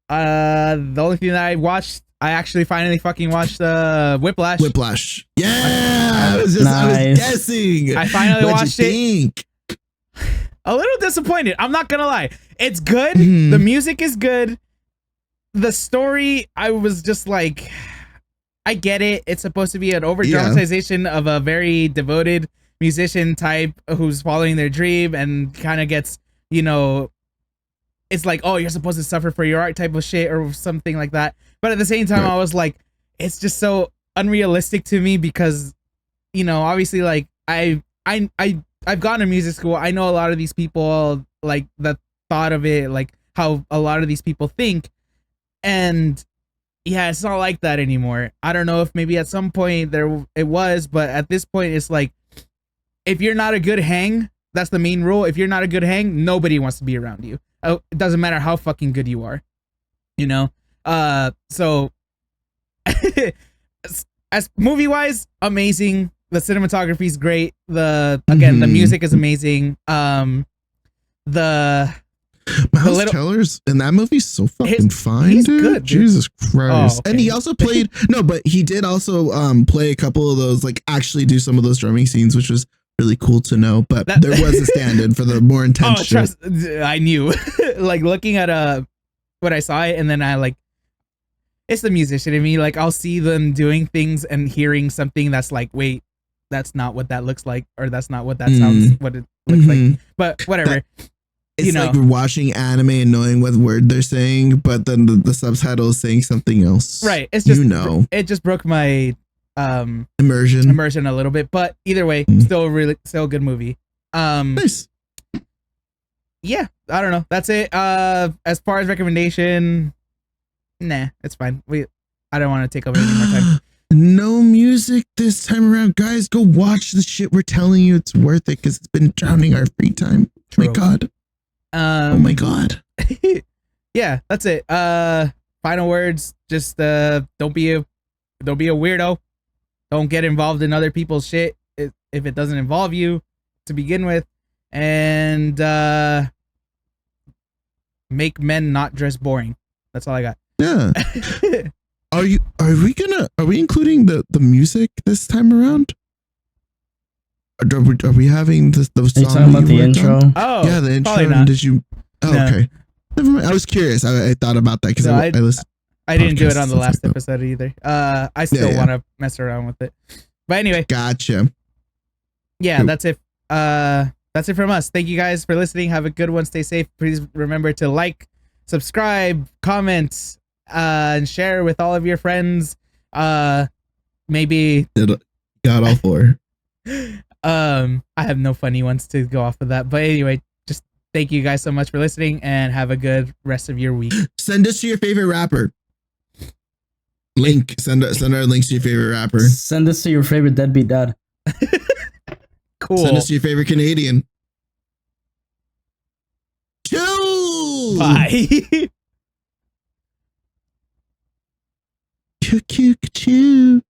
only thing that I watched, I actually finally fucking watched Whiplash. Whiplash. Yeah. I was guessing. I finally watched it. A little disappointed. I'm not gonna lie. It's good. The music is good. The story, I was just like, I get it. It's supposed to be an over dramatization of a very devoted musician type who's following their dream and kind of gets, you know, it's like, oh, you're supposed to suffer for your art type of shit or something like that. But at the same time, I was like, it's just so unrealistic to me because, you know, obviously, like I've gone to music school. I know a lot of these people, like the thought of it, like how a lot of these people think. And yeah, it's not like that anymore. I don't know if maybe at some point it was, but at this point it's like, if you're not a good hang, that's the main rule. If you're not a good hang, nobody wants to be around you. It doesn't matter how fucking good you are, you know? So as movie wise, amazing. The cinematography is great. The music is amazing. Miles Teller's in that movie so fucking fine, he's dude. Good, dude. Jesus Christ. Oh, okay. And he also played but he did also play a couple of those, like actually do some of those drumming scenes, which was really cool to know. But there was a stand-in for the more intense shit. I knew. Like looking at when I saw it, and then I like, it's the musician in me. Like I'll see them doing things and hearing something that's like, wait, that's not what that looks like, or that's not what that sounds what it looks like. But whatever. It's like watching anime and knowing what word they're saying, but then the subtitle is saying something else. Right. It's just, it just broke my immersion a little bit. But either way, still a good movie. Nice. Yeah, I don't know. That's it. As far as recommendation, nah, it's fine. I don't want to take up any more time. No music this time around, guys. Go watch the shit we're telling you. It's worth it because it's been drowning our free time. True. My God. Oh my God. Yeah, that's it. Final words. Just don't be a weirdo. Don't get involved in other people's shit if it doesn't involve you to begin with. And make men not dress boring. That's all I got. Yeah. Are we including the music this time around? Are we having those songs? Are you talking about the intro? On? Oh, yeah, the intro. Not. Did you? Oh, no. Okay. Never mind. I was curious. I thought about that because I listened. I didn't do it on the last episode either. I still want to mess around with it. But anyway. Gotcha. Yeah, cool. That's it. That's it from us. Thank you guys for listening. Have a good one. Stay safe. Please remember to like, subscribe, comment, and share with all of your friends. Maybe got all four. I have no funny ones to go off of that. But anyway, just thank you guys so much for listening and have a good rest of your week. Send us to your favorite rapper. Send our links to your favorite rapper. Send us to your favorite deadbeat dad. Cool. Send us to your favorite Canadian. Chew. Bye. Chew.